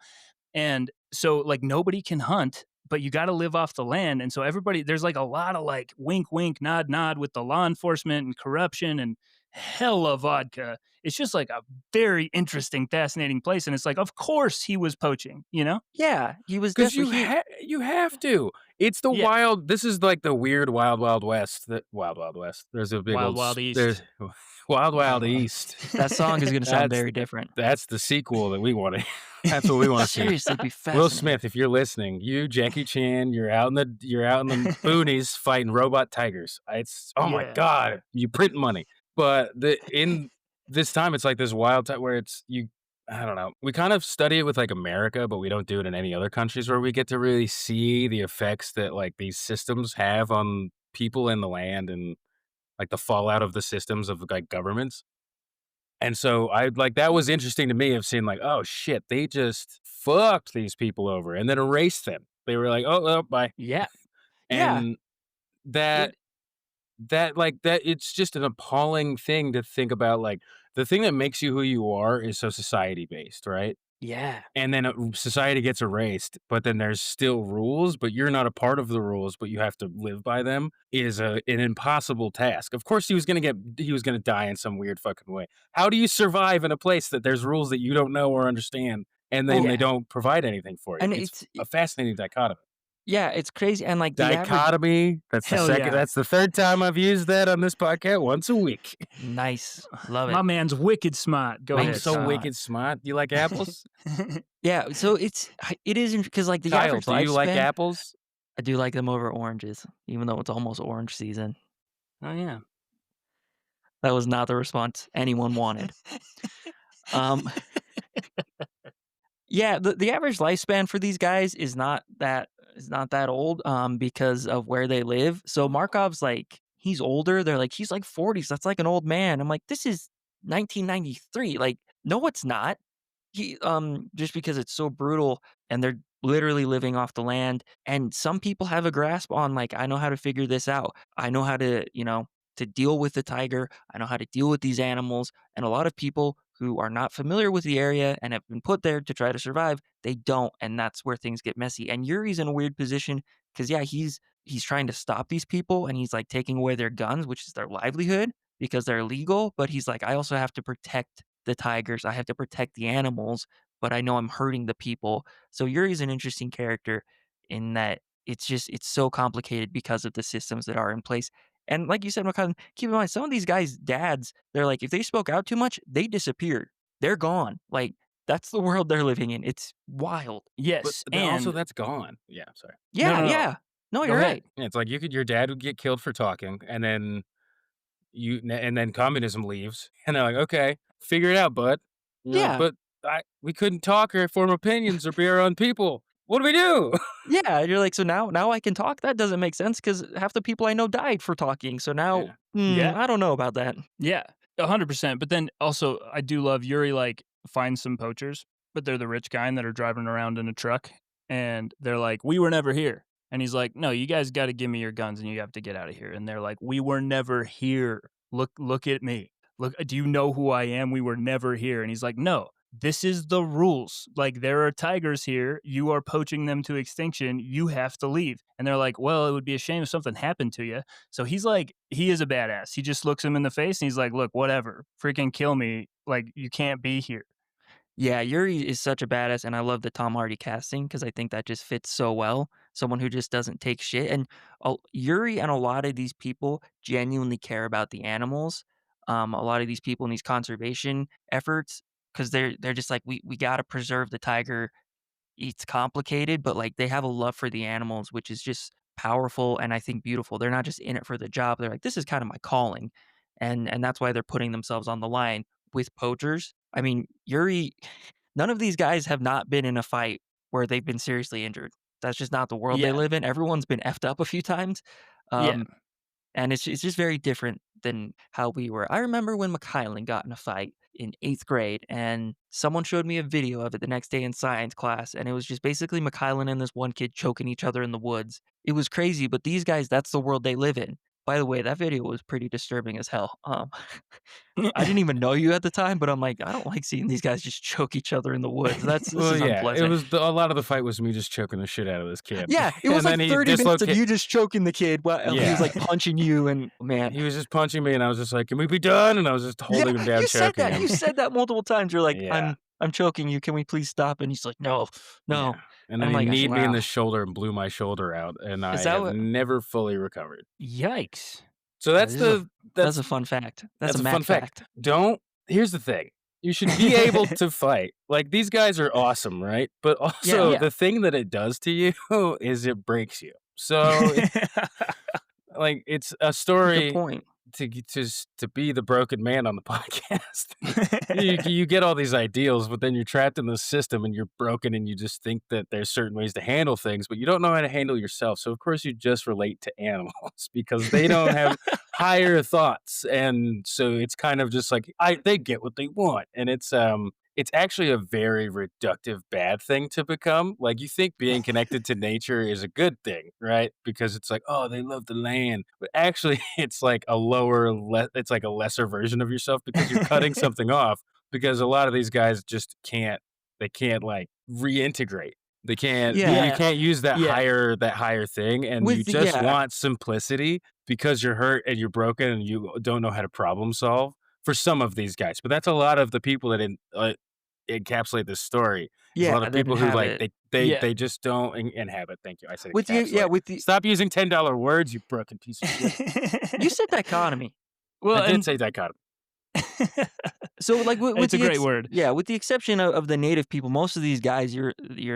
And so like nobody can hunt, but you got to live off the land. And so everybody, there's like a lot of like wink, wink, nod, nod with the law enforcement and corruption and hella vodka. It's just like a very interesting, fascinating place. And it's like, of course he was poaching, you know? Yeah, he was 'Cause desperate. you have to. It's the Yeah. wild this is like the weird Wild Wild West that Wild Wild West. There's a big Wild old Wild s there's East. Wild Wild Wild Wild. East. That song is gonna sound That's very different. that's the sequel that we wanna that's what we wanna see. Seriously, it'd be Will fascinating. Smith, if you're listening, you, Jackie Chan, you're out in the boonies fighting robot tigers. It's oh my Yeah. god, you print money. But the in this time, it's like this wild time where it's you I don't know. We kind of study it with, like, America, but we don't do it in any other countries where we get to really see the effects that, like, these systems have on people and the land and, like, the fallout of the systems of, like, governments. And so I like, that was interesting to me of seeing like, "Oh, shit, they just fucked these people over and then erased them." They were like, "Oh, well, bye." Yeah. Yeah, And that it that it's just an appalling thing to think about, like, the thing that makes you who you are is so society based, right? yeah. And then, society gets erased, but then there's still rules, but you're not a part of the rules, but you have to live by them is an impossible task. Of course, he was gonna die in some weird fucking way. How do you survive in a place that there's rules that you don't know or understand, and then Well, they Yeah. don't provide anything for you? and It's a fascinating dichotomy. yeah, it's crazy, and, like, the average Dichotomy, Hell yeah. that's the 3rd time I've used that on this podcast, once a week. nice, love My it. man's wicked smart. Go I'm ahead, Wicked so Kyle. smart. wicked smart. Do you like apples? Yeah, so it is because like, the Kyle, average do you like lifespan apples? I do like them over oranges, even though it's almost orange season. Oh, yeah. That was not the response anyone wanted. Um, yeah, the average lifespan for these guys is not that old, because of where they live. So Markov's like, he's older. They're like, he's like 40s. That's like an old man. I'm like, this is 1993. Like, no, it's not. Just because it's so brutal and they're literally living off the land. And some people have a grasp on like, I know how to figure this out. I know how to, to deal with the tiger. I know how to deal with these animals. And a lot of people who are not familiar with the area and have been put there to try to survive, they don't. And that's where things get messy. And Yuri's in a weird position because yeah, he's trying to stop these people and he's like taking away their guns, which is their livelihood because they're illegal. But he's like, I also have to protect the tigers. I have to protect the animals, but I know I'm hurting the people. So Yuri's an interesting character in that it's so complicated because of the systems that are in place. And like you said, McConnell, keep in mind some of these guys' dads, they're like, if they spoke out too much, they disappeared. They're gone. Like that's the world they're living in. It's wild. But Yes, then also and that's gone. Yeah, sorry. no, Yeah, no, no. yeah. No, Go you're ahead. right. Yeah, it's like your dad would get killed for talking, and then and then communism leaves, and they're like, "Okay, figure it out, bud." And you're like, Yeah. "But we couldn't talk or form opinions or be our own people. What do we do?" Yeah. You're like, so now I can talk? That doesn't make sense because half the people I know died for talking. So now, Yeah. Yeah. I don't know about that. Yeah, 100%. But then also, I do love Yuri. Like, finds some poachers, but they're the rich kind that are driving around in a truck, and they're like, "We were never here." And he's like, "No, you guys got to give me your guns, and you have to get out of here." And they're like, "We were never here. Look at me. Look, do you know who I am? We were never here." And he's like, "No." This is the rules. Like, there are tigers here. You are poaching them to extinction. You have to leave. And they're like, well, it would be a shame if something happened to you. So he's like, he is a badass. He just looks him in the face and he's like, look, whatever, freaking kill me. Like, you can't be here. Yeah, Yuri is such a badass, and I love the Tom Hardy casting because I think that just fits so well. Someone who just doesn't take shit, and Yuri and a lot of these people genuinely care about the animals. A lot of these people in these conservation efforts, because they're just like we got to preserve the tiger. It's complicated, but like they have a love for the animals, which is just powerful and I think beautiful. They're not just in it for the job. They're like, this is kind of my calling, and that's why they're putting themselves on the line with poachers. I mean, Yuri, none of these guys have not been in a fight where they've been seriously injured. That's just not the world they Yeah. live in. Everyone's been effed up a few times. Yeah. Um, and it's just very different than how we were. I remember when McKylan got in a fight in 8th grade, and someone showed me a video of it the next day in science class, and it was just basically McKylan and this one kid choking each other in the woods. It was crazy, but these guys, that's the world they live in. By the way, that video was pretty disturbing as hell. I didn't even know you at the time, but I'm like, I don't like seeing these guys just choke each other in the woods. This Well, is yeah, it unpleasant. was a lot of the fight was me just choking the shit out of this kid, Yeah, it was and like then he 30 minutes of dislocate. you just choking the kid while he was Yeah, like punching you, and man. he was just punching me, and I was just like, "Can we be done?" And I was just Yeah, holding him down, you said choking that. him. You said that multiple times. You're like, Yeah, I'm choking you. Can we please stop? And he's like, no, no. yeah, and And then I'm he like, kneed me in wow. the shoulder and blew my shoulder out, and Is I that have what? never fully recovered. Yikes. So This is a that's that's a fun fact. That's that's a a Mac fun fact. fact. Don't Here's the thing. You should be able to fight. Like, these guys are awesome, right? But Yeah, also, Yeah. the thing that it does to you is it breaks you. So, it's a good story point. to be the broken man on the podcast. You get all these ideals, but then you're trapped in the system and you're broken and you just think that there's certain ways to handle things, but you don't know how to handle yourself. So of course you just relate to animals because they don't have higher thoughts. And so it's kind of just like they get what they want. And it's actually a very reductive bad thing to become. Like, you think being connected to nature is a good thing, right? Because it's like, oh, they love the land. But actually it's like it's like a lesser version of yourself because you're cutting something off because a lot of these guys just can't like reintegrate. They can't you Yeah, Yeah. can't use Yeah. that higher thing, and you with the just yeah, want simplicity because you're hurt and you're broken and you don't know how to problem solve for some of these guys. But that's a lot of the people that encapsulate this story. Is a yeah, lot of that people who, like, inhabit. Yeah. they just don't inhabit. Thank you. I said With the yeah, encapsulate. with the Stop using $10 words, you broken piece of shit. you said dichotomy. I Well, did and say dichotomy. So, like, with it's a the great word. yeah, with the exception of the native people, most of these guys, you're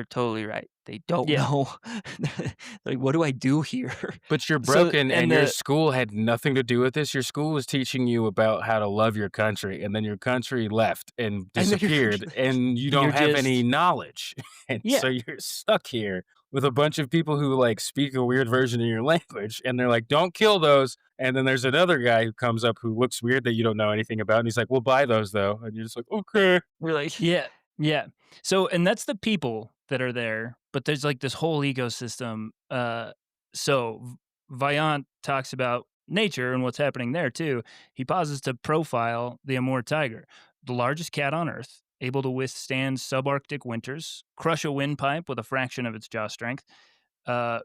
totally right. They don't Yeah. know. Like, what do I do here? But you're So broken, and and your the school had nothing to do with this. Your school was teaching you about how to love your country, and then your country left and And then disappeared, and you and don't you're have any just knowledge. And so yeah. you're stuck here with a bunch of people who, like, speak a weird version of your language, and they're like, "Don't kill those." And then there's another guy who comes up who looks weird that you don't know anything about, and he's like, "We'll buy those, though." And you're just like, "Okay." we're like, Yeah, yeah. So, and that's the people that are there, but there's like this whole ecosystem. Vaillant talks about nature and what's happening there too. He pauses to profile the Amur tiger, the largest cat on Earth, able to withstand subarctic winters, crush a windpipe with a fraction of its jaw strength,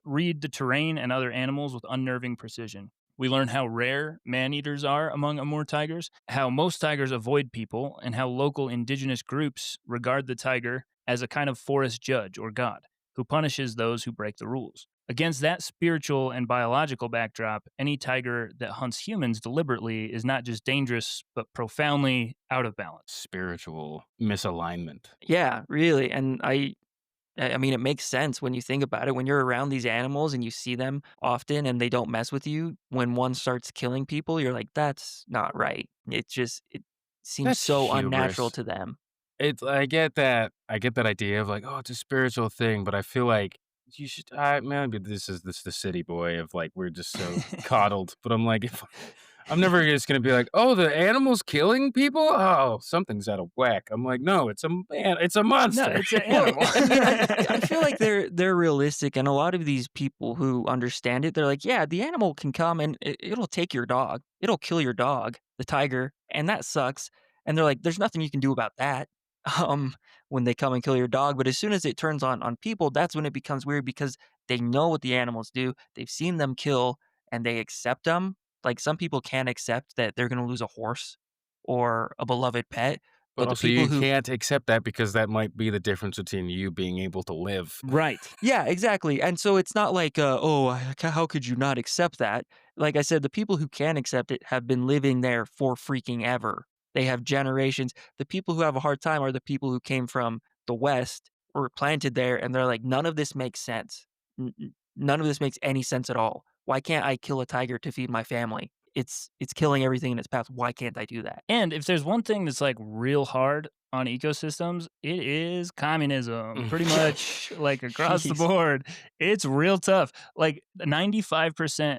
read the terrain and other animals with unnerving precision. We learn how rare man-eaters are among Amur tigers, how most tigers avoid people, and how local indigenous groups regard the tiger as a kind of forest judge or god who punishes those who break the rules. Against that spiritual and biological backdrop, any tiger that hunts humans deliberately is not just dangerous, but profoundly out of balance. Spiritual misalignment. yeah, really. And I mean, it makes sense when you think about it. When you're around these animals and you see them often and they don't mess with you, when one starts killing people, you're like, that's not right. It seems That's so unnatural hubris. to them. It's I get that idea of like, "Oh, it's a spiritual thing," but I feel like you should maybe this the city boy of, like, we're just so coddled, but I'm like, if I'm never just gonna be like, "Oh, the animal's killing people? Oh, something's out of whack." I'm like, "No, it's a No, monster." it's an Well, animal. I mean, I feel like they're realistic, and a lot of these people who understand it, they're like, yeah, the animal can come and it'll take your dog, it'll kill your dog, the tiger, and that sucks. And they're like, there's nothing you can do about that. Um, when they come and kill your dog, but as soon as it turns on people, that's when it becomes weird because they know what the animals do. They've seen them kill, and they accept them. Like some people can't accept that they're gonna lose a horse or a beloved pet, But but the also people you who can't accept that because that might be the difference between you being able to live. Right. yeah, exactly. And so it's not like, oh, how could you not accept that? Like I said, the people who can accept it have been living there for freaking ever. They have generations. The people who have a hard time are the people who came from the West, were planted there, and they're like, none of this makes sense. None of this makes any sense at all. Why can't I kill a tiger to feed my family? It's killing everything in its path. Why can't I do that? And if there's one thing that's like real hard on ecosystems, it is communism. Pretty much like across the Jeez. board. It's real tough. Like 95%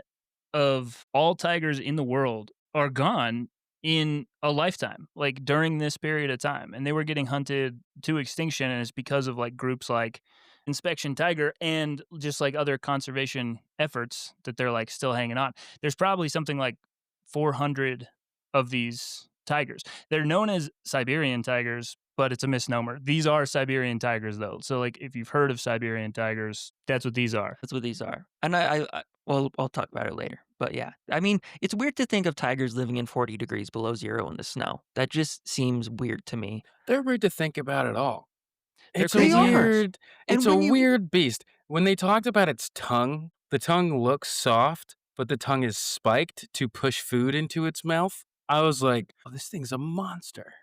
of all tigers in the world are gone in a lifetime, like during this period of time. And they were getting hunted to extinction. And it's because of like groups like inspection tiger and just like other conservation efforts that they're like still hanging on. There's probably something like 400 of these tigers. They're known as Siberian tigers, but it's a misnomer. These are Siberian tigers though. So like if you've heard of Siberian tigers, that's what these are. That's what these are. And well, I'll talk about it later. But yeah, I mean, it's weird to think of tigers living in 40 degrees below zero in the snow. That just seems weird to me. They're weird to think about at all. They're It's a They crazy. are. weird And it's a when you weird beast. When they talked about its tongue, the tongue looks soft, but the tongue is spiked to push food into its mouth. I was like, "Oh, this thing's a monster.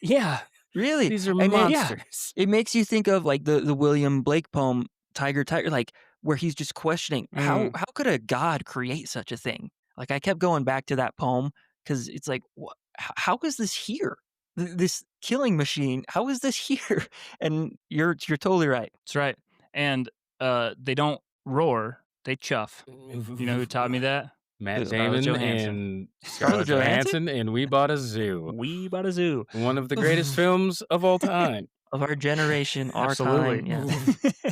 Yeah. really, These are and monsters." it makes you think of like the William Blake poem Tiger Tiger, like where he's just questioning how could a god create such a thing? Like I kept going back to that poem because it's like how is this here? This killing machine, how is this here? And you're totally right. That's right. And they don't roar, they chuff. You know who taught me that? Matt Scarlett Damon Johansson. and Scarlett Scarlett Johansson? Johansson in We Bought a Zoo. We bought a zoo. One of the greatest films of all time. Of our generation, our time, Absolutely. yeah.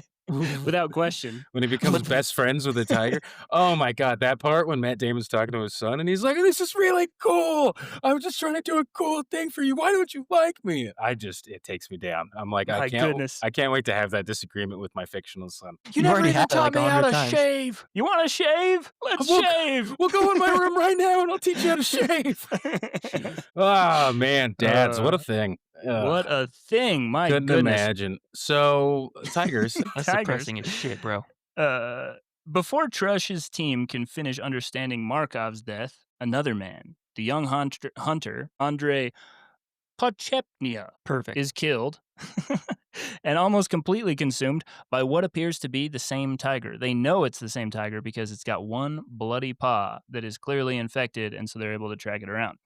Without question. When he becomes best friends with a tiger. Oh my god, that part when Matt Damon's talking to his son and he's like, "This is really cool. I was just trying to do a cool thing for you. Why don't you like me?" It takes me down. I'm like, My goodness. I can't wait to have that disagreement with my fictional son. You already had it like 100 times. shave. You want to shave? Let's We'll- shave. We'll go in my room right now and I'll teach you how to shave. Oh man, dads, what a thing. Ugh, What a thing. My couldn't goodness. imagine. So, tigers. That's Tigers. depressing as shit, bro. Before Trush's team can finish understanding Markov's death, another man, the young hunter Andrei Pochepnia, Perfect. is killed and almost completely consumed by what appears to be the same tiger. They know it's the same tiger because it's got one bloody paw that is clearly infected, and so they're able to track it around.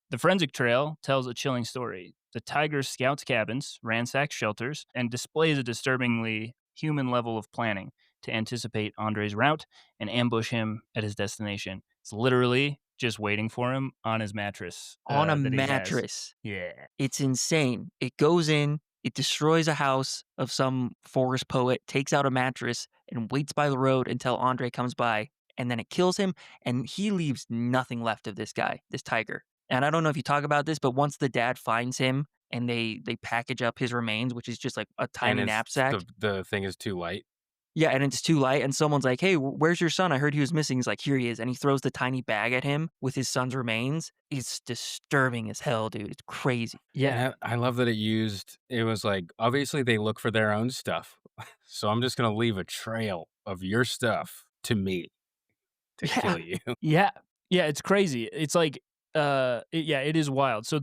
The forensic trail tells a chilling story. The tiger scouts cabins, ransacks shelters, and displays a disturbingly human level of planning to anticipate Andre's route and ambush him at his destination. It's literally just waiting for him on his mattress. On a that he has. mattress. Yeah. It's insane. It goes in, it destroys a house of some forest poet, takes out a mattress, and waits by the road until Andre comes by, and then it kills him, and he leaves nothing left of this guy, this tiger. And I don't know if you talk about this, but once the dad finds him and they package up his remains, which is just like a tiny And knapsack. the thing is too light. Yeah, and it's too light, and someone's like, "Hey, where's your son? I heard he was missing." He's like, "Here he is," and he throws the tiny bag at him with his son's remains. It's disturbing as hell, dude. It's crazy. Yeah. And I love that it was like, obviously they look for their own stuff. So I'm just going to leave a trail of your stuff to me to Yeah. kill you. Yeah. Yeah, it's crazy. It's like it is wild. So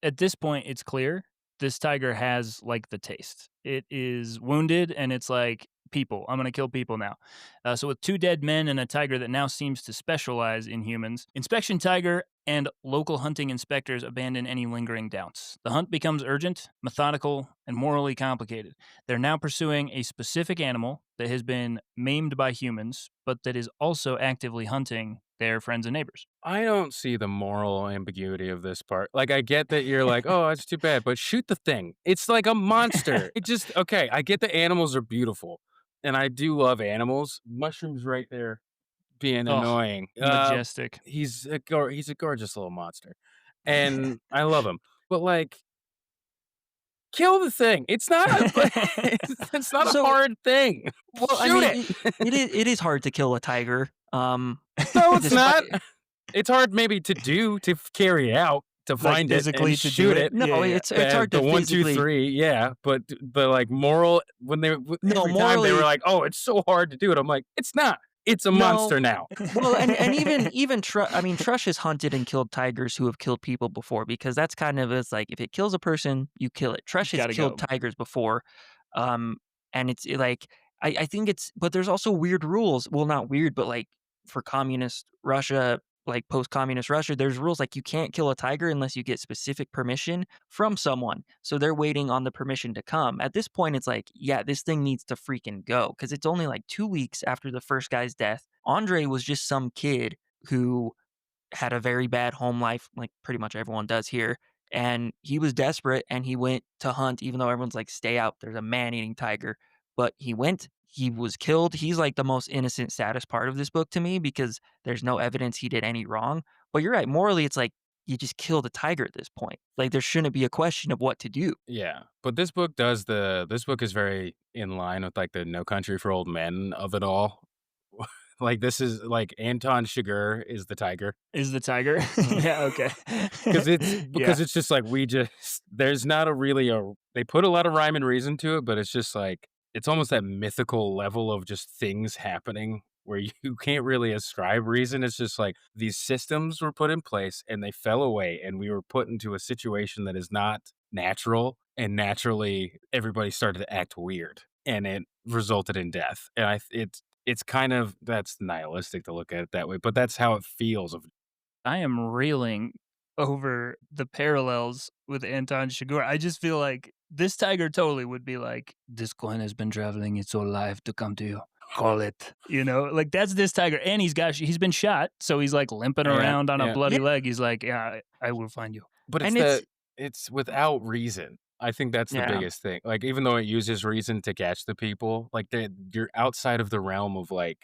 at this point it's clear this tiger has like the taste. It is wounded and it's like people. I'm going to kill people now. So with 2 dead men and a tiger that now seems to specialize in humans, inspection tiger and local hunting inspectors abandon any lingering doubts. The hunt becomes urgent, methodical, and morally complicated. They're now pursuing a specific animal that has been maimed by humans, but that is also actively hunting their friends and neighbors. I don't see the moral ambiguity of this part. Like, I get that you're like, oh, it's too bad, but shoot the thing. It's like a monster. Okay, I get the animals are beautiful, and I do love animals. Mushroom's right there being Oh, annoying. Majestic. He's a gorgeous little monster, and I love him. But, like, kill the thing. It's not it's not So- a hard thing. Well, Shoot I mean, it is hard to kill a tiger. No, it's not. It's hard maybe to carry out, to find it physically and to do shoot it? it. No, Yeah, yeah. it's hard to the 1, 2, physically. 3, yeah. But the like moral when they every time they morally- were like, "Oh, it's so hard to do it." I'm like, "It's not. It's a No. monster now." Well, and even Trush has hunted and killed tigers who have killed people before, because that's kind of, it's like if it kills a person, you kill it. Trush has Gotta killed go. tigers before, and it's like I think it's, but there's also weird rules. Well, not weird, but like for communist Russia, like post-communist Russia, there's rules like you can't kill a tiger unless you get specific permission from someone. So they're waiting on the permission to come. At this point, it's like, yeah, this thing needs to freaking go, because it's only like 2 weeks after the first guy's death. Andre was just some kid who had a very bad home life, like pretty much everyone does here. And he was desperate and he went to hunt, even though everyone's like, stay out, there's a man-eating tiger. but he went, he was killed. He's like the most innocent, saddest part of this book to me because there's no evidence he did any wrong. But you're right, morally, it's like you just killed a tiger at this point. Like there shouldn't be a question of what to do. Yeah, but this book is very in line with, like, the No Country for Old Men of it all. Like, this is like, Anton Chigurh is the tiger. Is the tiger? Yeah, okay. 'Cause it's Yeah. because it's just like we just there's not a really a they put a lot of rhyme and reason to it, but it's just like it's almost that mythical level of just things happening where you can't really ascribe reason. It's just like these systems were put in place and they fell away, and we were put into a situation that is not natural, and naturally everybody started to act weird, and it resulted in death. And it's kind of that's nihilistic to look at it that way, but that's how it feels of I am reeling over the parallels with Anton Chigurh. I just feel like this tiger totally would be like, "This coin has been traveling its whole life to come to you. Call it." You know, like that's this tiger, and he's been shot, so he's like limping yeah, around on a yeah. bloody Yeah. leg. He's like, "Yeah, I will find you." But And it's it's without reason. I think that's the yeah. biggest thing. Like, even though it uses reason to catch the people, like, you're outside of the realm of, like,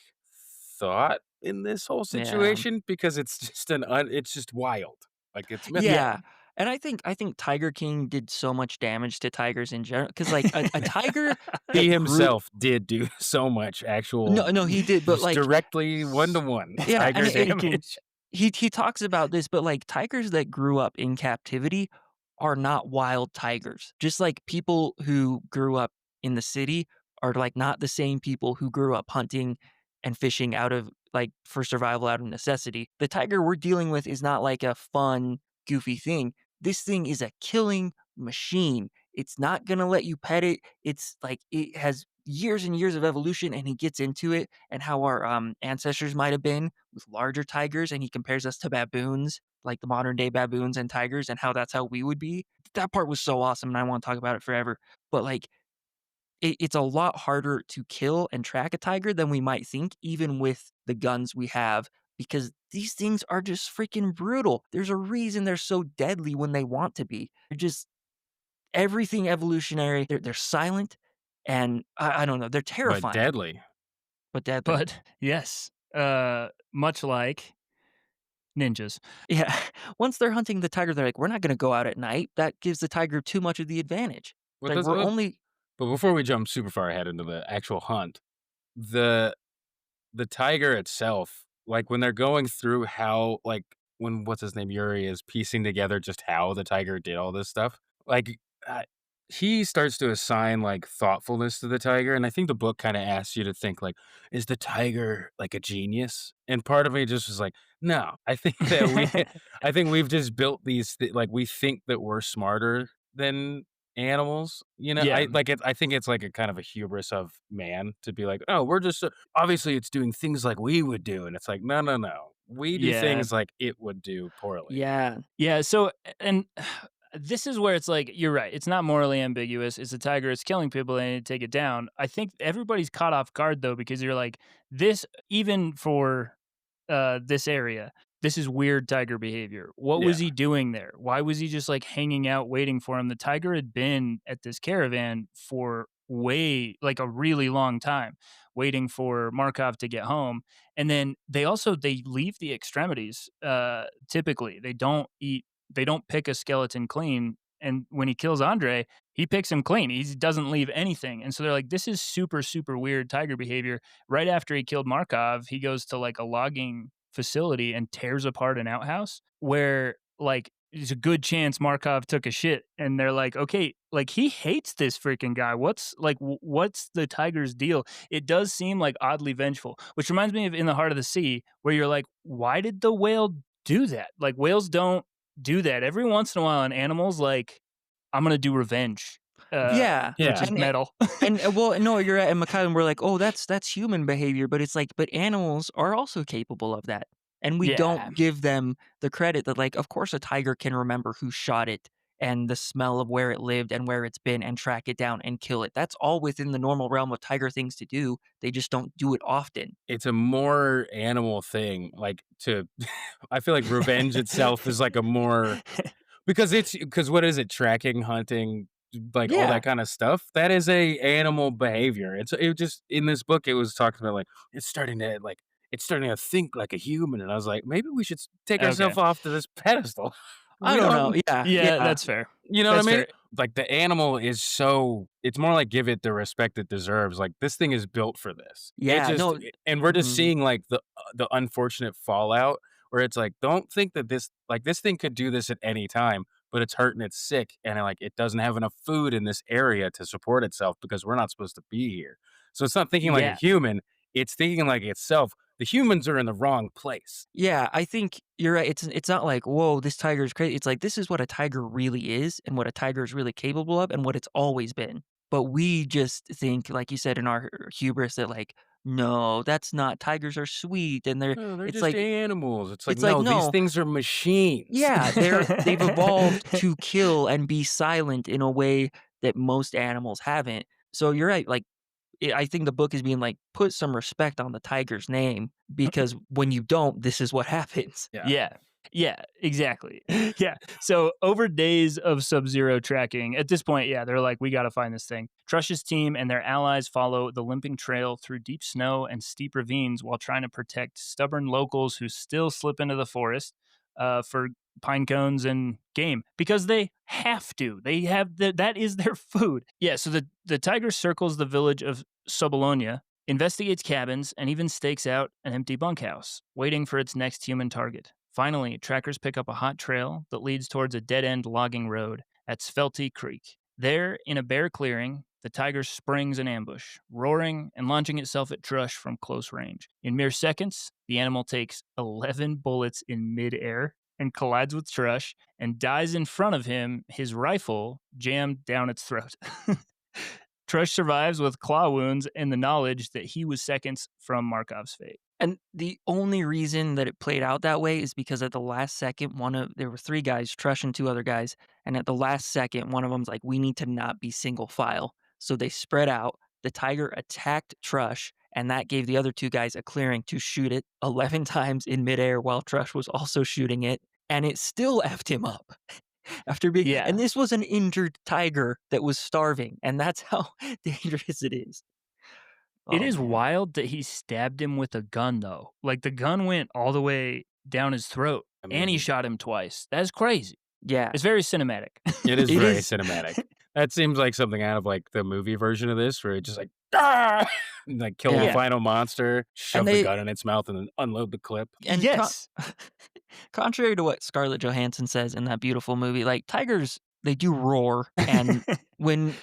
thought in this whole Yeah. situation because it's just it's just wild. Like, it's Yeah. Yeah, and I think Tiger King did so much damage to tigers in general because like, a tiger he that grew himself did do so much actual no, he did, but, just like directly one to one yeah, and tiger damage. he talks about this, but, like, tigers that grew up in captivity are not wild tigers. Just like people who grew up in the city are, like, not the same people who grew up hunting and fishing out of like, for survival out of necessity. The tiger we're dealing with is not like a fun, goofy thing. This thing is a killing machine. It's not gonna let you pet it. It's like it has years and years of evolution, and he gets into it and how our, ancestors might have been with larger tigers, and he compares us to baboons, like the modern day baboons and tigers, and how that's how we would be. That part was so awesome, and I wanna talk about it forever. But, like, it's a lot harder to kill and track a tiger than we might think, even with the guns we have, because these things are just freaking brutal. There's a reason they're so deadly when they want to be. They're just everything evolutionary. They're silent, and I don't know, they're But terrifying, deadly. but deadly. But yes, much like ninjas. Yeah. Once they're hunting the tiger, they're like, "We're not gonna go out at night. That gives the tiger too much of the advantage." But Like, that's we're only but before we jump super far ahead into the actual hunt, the the tiger itself, like, when they're going through how like, when what's his name, Yuri is piecing together just how the tiger did all this stuff, like, he starts to assign, like, thoughtfulness to the tiger, and I think the book kinda asks you to think, like, "Is the tiger, like, a genius?" And part of me just was like, "No, I think that I think we've just built like, we think that we're smarter than animals, you know? Yeah. I think it's like a kind of a hubris of man to be like, "Oh, we're just obviously it's doing things like we would do," and it's like, "No, no, no. We do Yeah. things like it would do poorly." yeah. Yeah, so and this is where it's like, you're right. It's not morally ambiguous. It's a tiger. It's killing people. They need to take it down. I think everybody's caught off guard though because you're like, this even for this area, this is weird tiger behavior. What Yeah. was he doing there? Why was he just like hanging out waiting for him? The tiger had been at this caravan for way like a really long time, waiting for Markov to get home. And then they leave the extremities. Typically, they don't pick a skeleton clean. And when he kills Andre, he picks him clean. He doesn't leave anything. And so they're like, this is super, super weird tiger behavior. Right after he killed Markov, he goes to like a logging facility and tears apart an outhouse where like there's a good chance Markov took a shit. And they're like, okay, like he hates this freaking guy. What's the tiger's deal? It does seem like oddly vengeful, which reminds me of In the Heart of the Sea, where you're like, why did the whale do that? Like whales don't do that. Every once in a while, an animal's like, I'm gonna do revenge, Yeah. which Yeah. is metal. Well, no, you're right, and Mikhail, and we're like, "Oh, that's human behavior," but it's like, but animals are also capable of that, and we Yeah. don't give them the credit that, like, of course, a tiger can remember who shot it and the smell of where it lived and where it's been and track it down and kill it. That's all within the normal realm of tiger things to do. They just don't do it often. It's a more animal thing, like, to I feel like revenge itself is like a more because what is it? Tracking, hunting, like all Yeah. that kind of stuff. That is a animal behavior. It just in this book it was talking about like it's starting to think like a human, and I was like, maybe we should take Okay. ourselves off to this pedestal. I We don't know. don't, Yeah. Yeah, Yeah. that's fair. you know what I That's mean? fair. Like the animal is so it's more like give it the respect it deserves. Like this thing is built for this. Yeah. No. And we're just Mhm. seeing like the unfortunate fallout where it's like don't think that this thing could do this at any time, but it's hurt and it's sick and like it doesn't have enough food in this area to support itself because we're not supposed to be here. So it's not thinking like a Yeah. human, it's thinking like itself. The humans are in the wrong place. Yeah, I think you're right. It's not like, whoa, this tiger is crazy. It's like this is what a tiger really is and what a tiger is really capable of and what it's always been. But we just think, like you said, in our hubris that like, no, that's not tigers are sweet and No, they're it's just like animals. It's like it's like, no, these no, things are machines. yeah, they've evolved to kill and be silent in a way that most animals haven't. So you're right, like I think the book is being like, put some respect on the tiger's name because when you don't, this is what happens. Yeah. Yeah. Yeah, exactly. Yeah. So over days of Sub-Zero tracking, at this point, yeah, they're like, we got to find this thing. Trush's team and their allies follow the limping trail through deep snow and steep ravines while trying to protect stubborn locals who still slip into the forest for pine cones and game because they have to. They have that is their food. Yeah. So the tiger circles the village of Sobolonia, investigates cabins, and even stakes out an empty bunkhouse, waiting for its next human target. Finally, trackers pick up a hot trail that leads towards a dead-end logging road at Svelty Creek. There, in a bare clearing, the tiger springs an ambush, roaring and launching itself at Trush from close range. In mere seconds, the animal takes 11 bullets in midair and collides with Trush and dies in front of him, his rifle jammed down its throat. Trush survives with claw wounds and the knowledge that he was seconds from Markov's fate. And the only reason that it played out that way is because at the last second, there were 3 guys, Trush and 2 other guys, and at the last second, one of them's like, we need to not be single file. So they spread out. The tiger attacked Trush, and that gave the other 2 guys a clearing to shoot it 11 times in midair while Trush was also shooting it, and it still effed him up. Yeah. And this was an injured tiger that was starving, and that's how dangerous it is. It Oh, is man. wild that he stabbed him with a gun, though. Like, the gun went all the way down his throat, I and he mean, shot him twice. That's crazy. Yeah. It's very cinematic. it is It very is. cinematic. That seems like something out of like the movie version of this, where it just like ah! And, like kill the Yeah. final monster, shove the they- gun in its mouth, and then unload the clip. And Yes. contrary to what Scarlett Johansson says in that beautiful movie, like tigers, they do roar, and when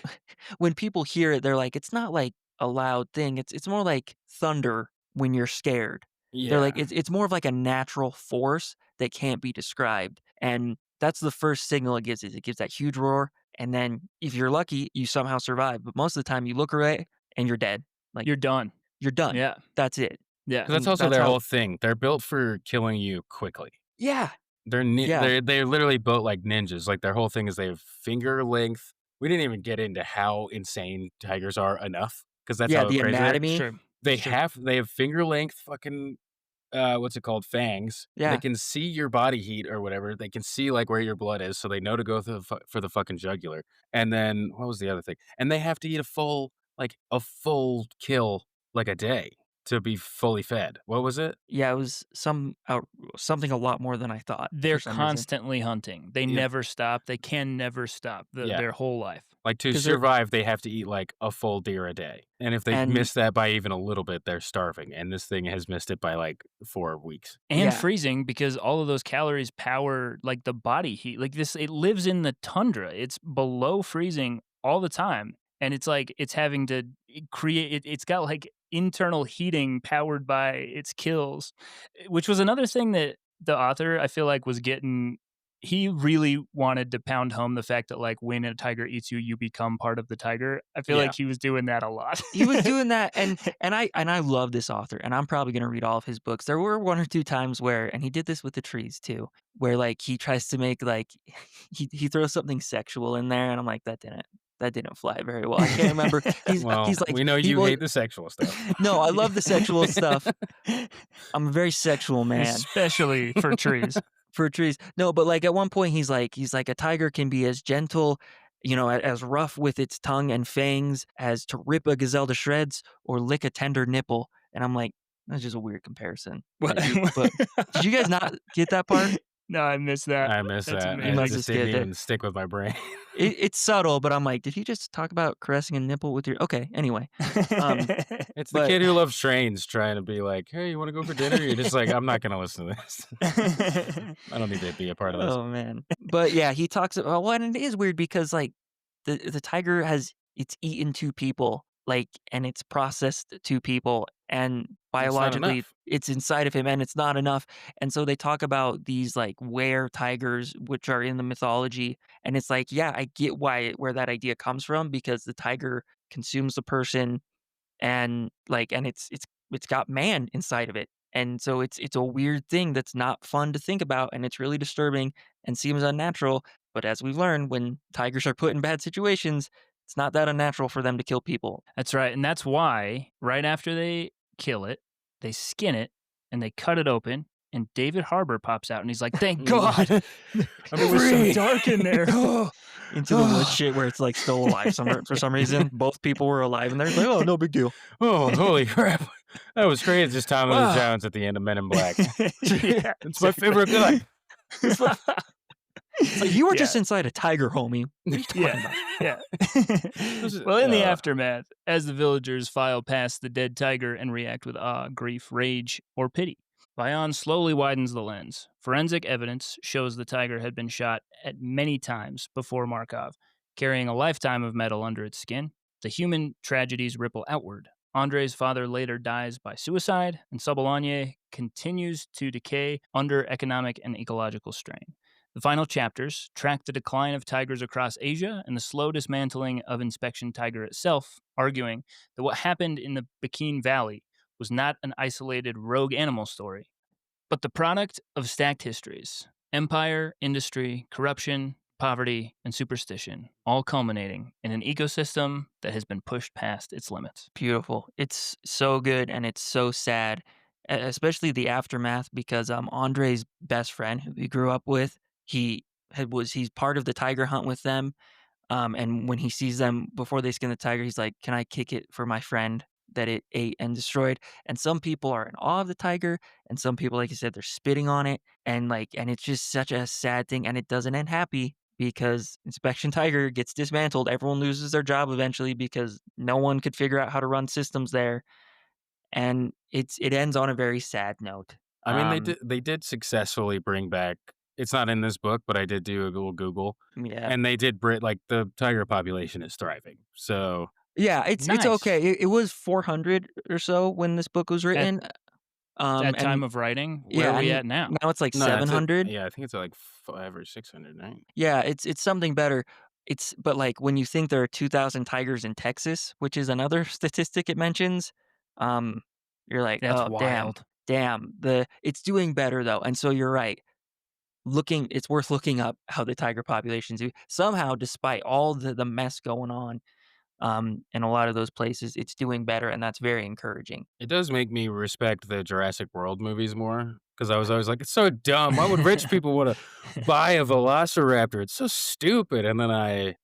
people hear it, they're like, it's not like a loud thing. It's more like thunder when you're scared. Yeah, They're like it's more of like a natural force that can't be described, and that's the first signal it gives. Is it gives that huge roar, and then if you're lucky, you somehow survive. But most of the time, you look away and you're dead. Like You're done. you're done. Yeah. That's it. Yeah. because that's and also that's their how- whole thing. They're built for killing you quickly. Yeah. They're literally built like ninjas. Like their whole thing is they have finger length. We didn't even get into how insane tigers are enough because that's Yeah. how The crazy they are. anatomy. Sure. They Sure. have finger length fucking what's it called, fangs. Yeah. They can see your body heat or whatever. They can see like where your blood is, so they know to go for the fucking jugular. And then what was the other thing? And they have to eat a full kill like a day to be fully fed. What was it? Yeah, it was something a lot more than I thought. They're for some reason. constantly hunting. They Yeah. never stop. They can never stop Yeah. their whole life. Like to 'Cause they're- survive, they have to eat like a full deer a day. And if they And- miss that by even a little bit, they're starving. And this thing has missed it by like 4 weeks. And Yeah. freezing because all of those calories power like the body heat. Like this, it lives in the tundra. It's below freezing all the time. And it's like it's having to create it's got like internal heating powered by its kills, which was another thing that the author I feel like was getting. He really wanted to pound home the fact that like when a tiger eats you, you become part of the tiger. I feel Yeah. like he was doing that a lot. He was doing that, and I love this author, and I'm probably gonna read all of his books. There were 1 or 2 times where, and he did this with the trees too, where like he tries to make like he throws something sexual in there, and I'm like that didn't fly very well. I can't remember. He's like we know he you was- hate the sexual stuff. No, I love the sexual stuff. I'm a very sexual man. Especially for trees. For trees. No, but like at one point he's like a tiger can be as gentle as rough with its tongue and fangs as to rip a gazelle to shreds or lick a tender nipple. And I'm like, that's just a weird comparison. What? But did you guys not get that part? No, I missed that. I miss That's that. You It must amazing. have just didn't skipped it. even stick with my brain. It's subtle, but I'm like, did he just talk about caressing a nipple with your? Okay, anyway. Um, It's the but kid who loves trains trying to be like, "Hey, you wanna go for dinner?" You're just like, "I'm not gonna listen to this. I don't need to be a part of this." oh man, but yeah, he talks about well, and it is weird because like the tiger it's eaten two people, like, and it's processed two people, and It's not biologically enough. it's inside of him, and it's not enough. And so they talk about these like were tigers, which are in the mythology, and it's like, yeah, I get where that idea comes from because the tiger consumes the person and like and it's got man inside of it. And so it's a weird thing that's not fun to think about and it's really disturbing and seems unnatural, but as we've learned when tigers are put in bad situations, it's not that unnatural for them to kill people. That's right. And that's why right after they kill it, they skin it and they cut it open. And David Harbour pops out and he's like, "Thank God, I'm it was so free. dark in there." Oh, Into the woods oh. shit where it's like still alive for some reason. Both people were alive and they're like, oh, no big deal. Oh, holy crap. That was great. It's just Tommy Lee Wow. Jones at the end of Men in Black. Yeah, It's my favorite gun. It's like you were Yeah. just inside a tiger, homie. What are you talking about? Yeah. This is- Well, in the aftermath, as the villagers file past the dead tiger and react with awe, grief, rage, or pity, Vion slowly widens the lens. Forensic evidence shows the tiger had been shot at many times before Markov, carrying a lifetime of metal under its skin. The human tragedies ripple outward. Andre's father later dies by suicide, and Sobolanye continues to decay under economic and ecological strain. The final chapters track the decline of tigers across Asia and the slow dismantling of Inspection Tiger itself, arguing that what happened in the Bikini Valley was not an isolated rogue animal story, but the product of stacked histories: empire, industry, corruption, poverty, and superstition, all culminating in an ecosystem that has been pushed past its limits. Beautiful. It's so good and it's so sad, especially the aftermath because Andre's best friend who he grew up with, he's part of the tiger hunt with them. And when he sees them before they skin the tiger, he's like, "Can I kick it for my friend that it ate and destroyed?" And some people are in awe of the tiger, and some people, like you said, they're spitting on it, and it's just such a sad thing, and it doesn't end happy because Inspection Tiger gets dismantled. Everyone loses their job eventually because no one could figure out how to run systems there, and it ends on a very sad note. I mean, they did successfully bring back. It's not in this book, but I did do a little Google, Yeah. and they did bring like the tiger population is thriving. So Yeah, it's Nice. okay. It was 400 or so when this book was At, written. at time And of writing, where yeah, are we and at now? now it's like no, that's it. 700. Yeah, I think it's like 500 or 600, right? Yeah, it's something better. But like when you think there are 2,000 tigers in Texas, which is another statistic it mentions, um, you're like, That's oh damn, wild. damn. It's doing better though, and so you're right. It's worth looking up how the tiger populations do. Somehow, despite all the mess going on, in a lot of those places, it's doing better, and that's very encouraging. It does make me respect the Jurassic World movies more because I was always like, it's so dumb. Why would rich people want to buy a velociraptor? It's so stupid. And then I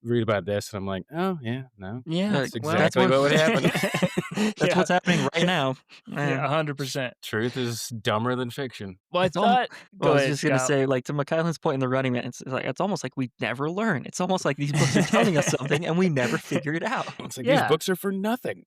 read about this and I'm like, oh, yeah, no, Yeah, that's well, That's exactly what what would happen. that's yeah, what's happening right now. yeah, 100%. Truth is dumber than fiction. Well, I It's almo thought. Well, Go I was ahead, just gonna Scott. say, like, to McKellen's point in the Running Man, it's almost like we never learn. It's almost like these books are telling us something and we never figure it out. It's like these Yeah, books are for nothing.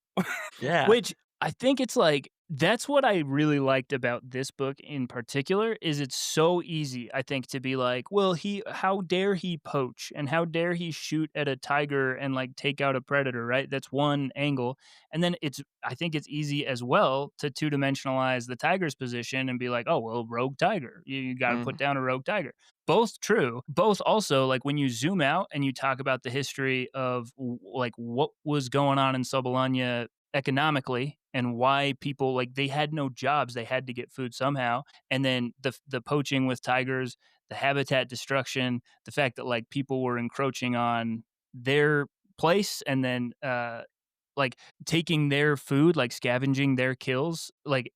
Yeah. which I think it's like that's what I really liked about this book in particular is it's so easy, I think, to be like, well, how dare he poach and how dare he shoot at a tiger and like take out a predator, right? That's one angle. And then I think it's easy as well to two-dimensionalize the tiger's position and be like, oh, well, rogue tiger. You got to put Mm, down a rogue tiger. Both true. Both also, like when you zoom out and you talk about the history of like what was going on in Sobolanya economically and why people like they had no jobs, they had to get food somehow, and then the poaching with tigers, the habitat destruction, the fact that like people were encroaching on their place, and then like taking their food, like scavenging their kills. Like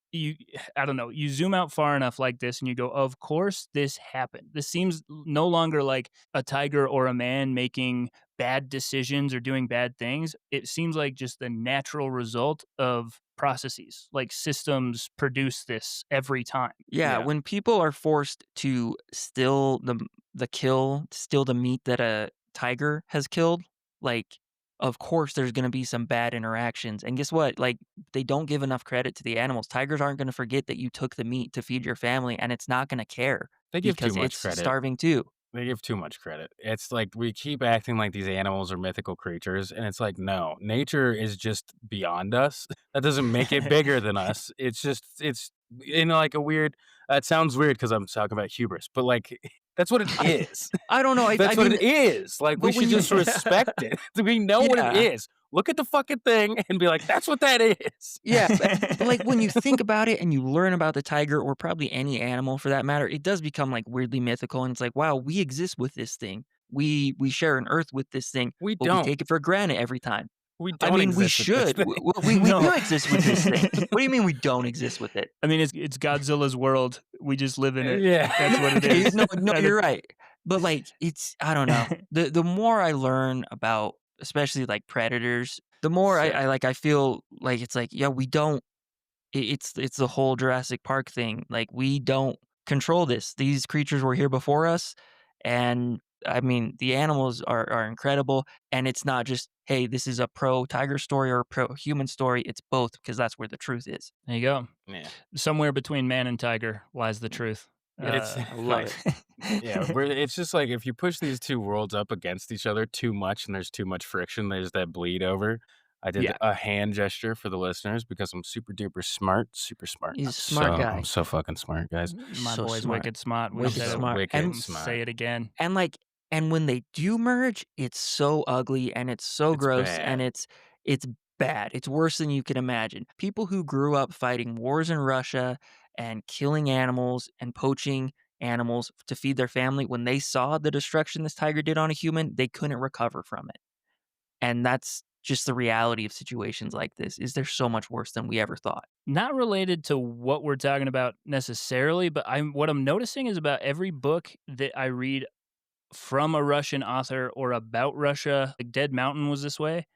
I don't know, you zoom out far enough like this and you go, of course this happened. This seems no longer like a tiger or a man making bad decisions or doing bad things. It seems like just the natural result of processes. Like systems produce this every time. Yeah, Yeah. when people are forced to still the meat that a tiger has killed, like, of course, there's gonna be some bad interactions, and guess what? Like, they don't give enough credit to the animals. Tigers aren't gonna forget that you took the meat to feed your family, and it's not gonna care They give too because much it's credit. starving too. They give too much credit. It's like we keep acting like these animals are mythical creatures, and it's like, no, nature is just beyond us. That doesn't make it bigger than us. It's just, it's in like a weird. It sounds weird because I'm talking about hubris, but like that's what it I is. I don't know, I That's what mean, it is. Like we but should when you just respect it. We know what it Yeah. is. Look at the fucking thing and be like, that's what that is. Yeah, but, like, when you think about it and you learn about the tiger or probably any animal for that matter, it does become, like, weirdly mythical, and it's like, "Wow, we exist with this thing. We share an Earth with this thing, We but we don't. take it for granted every time." We I don't mean, we exist with this should. thing. We No. do exist with this thing. What do you mean we don't exist with it? I mean, it's Godzilla's world. We just live in it. Yeah. That's what it Okay, is. no, And you're right. But, like, it's I don't know. The more I learn about especially, like, predators, the more Same. I feel like it's like, yeah, we don't it's the whole Jurassic Park thing. Like, we don't control this. These creatures were here before us, and I mean, the animals are incredible, and it's not just, "Hey, this is a pro tiger story or a pro human story." It's both because that's where the truth is. There you go. Yeah. Somewhere between man and tiger lies the truth. It's I love like, it. yeah, it's just like if you push these two worlds up against each other too much and there's too much friction, there's that bleed over. I did Yeah. a hand gesture for the listeners because I'm super duper smart, super smart. He's a smart guy. I'm so fucking smart, guys. My So boy's smart. wicked smart. We Wicked said it. smart. Wicked And smart. Say it again. And, like and when they do merge, it's so ugly, and it's so It's gross, and bad. it's bad. It's worse than you can imagine. People who grew up fighting wars in Russia and killing animals and poaching animals to feed their family, when they saw the destruction this tiger did on a human, they couldn't recover from it. And that's just the reality of situations like this, is they're so much worse than we ever thought. Not related to what we're talking about necessarily, but what I'm noticing is about every book that I read from a Russian author or about Russia, like Dead Mountain was this way.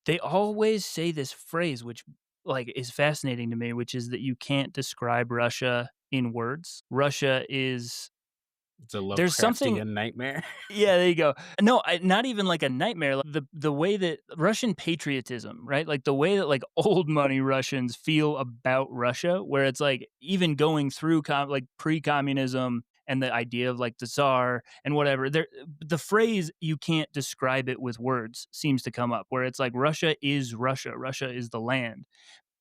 They always say this phrase, which like is fascinating to me, which is that you can't describe Russia in words. Russia is It's a there's something. Lovecraftian nightmare. Yeah, there you go. No, not even like a nightmare. Like the way that Russian patriotism, right? Like the way that like old money Russians feel about Russia, where it's like even going through like pre-communism and the idea of like the Tsar and whatever. The phrase "you can't describe it with words" seems to come up, where it's like Russia is Russia. Russia is the land.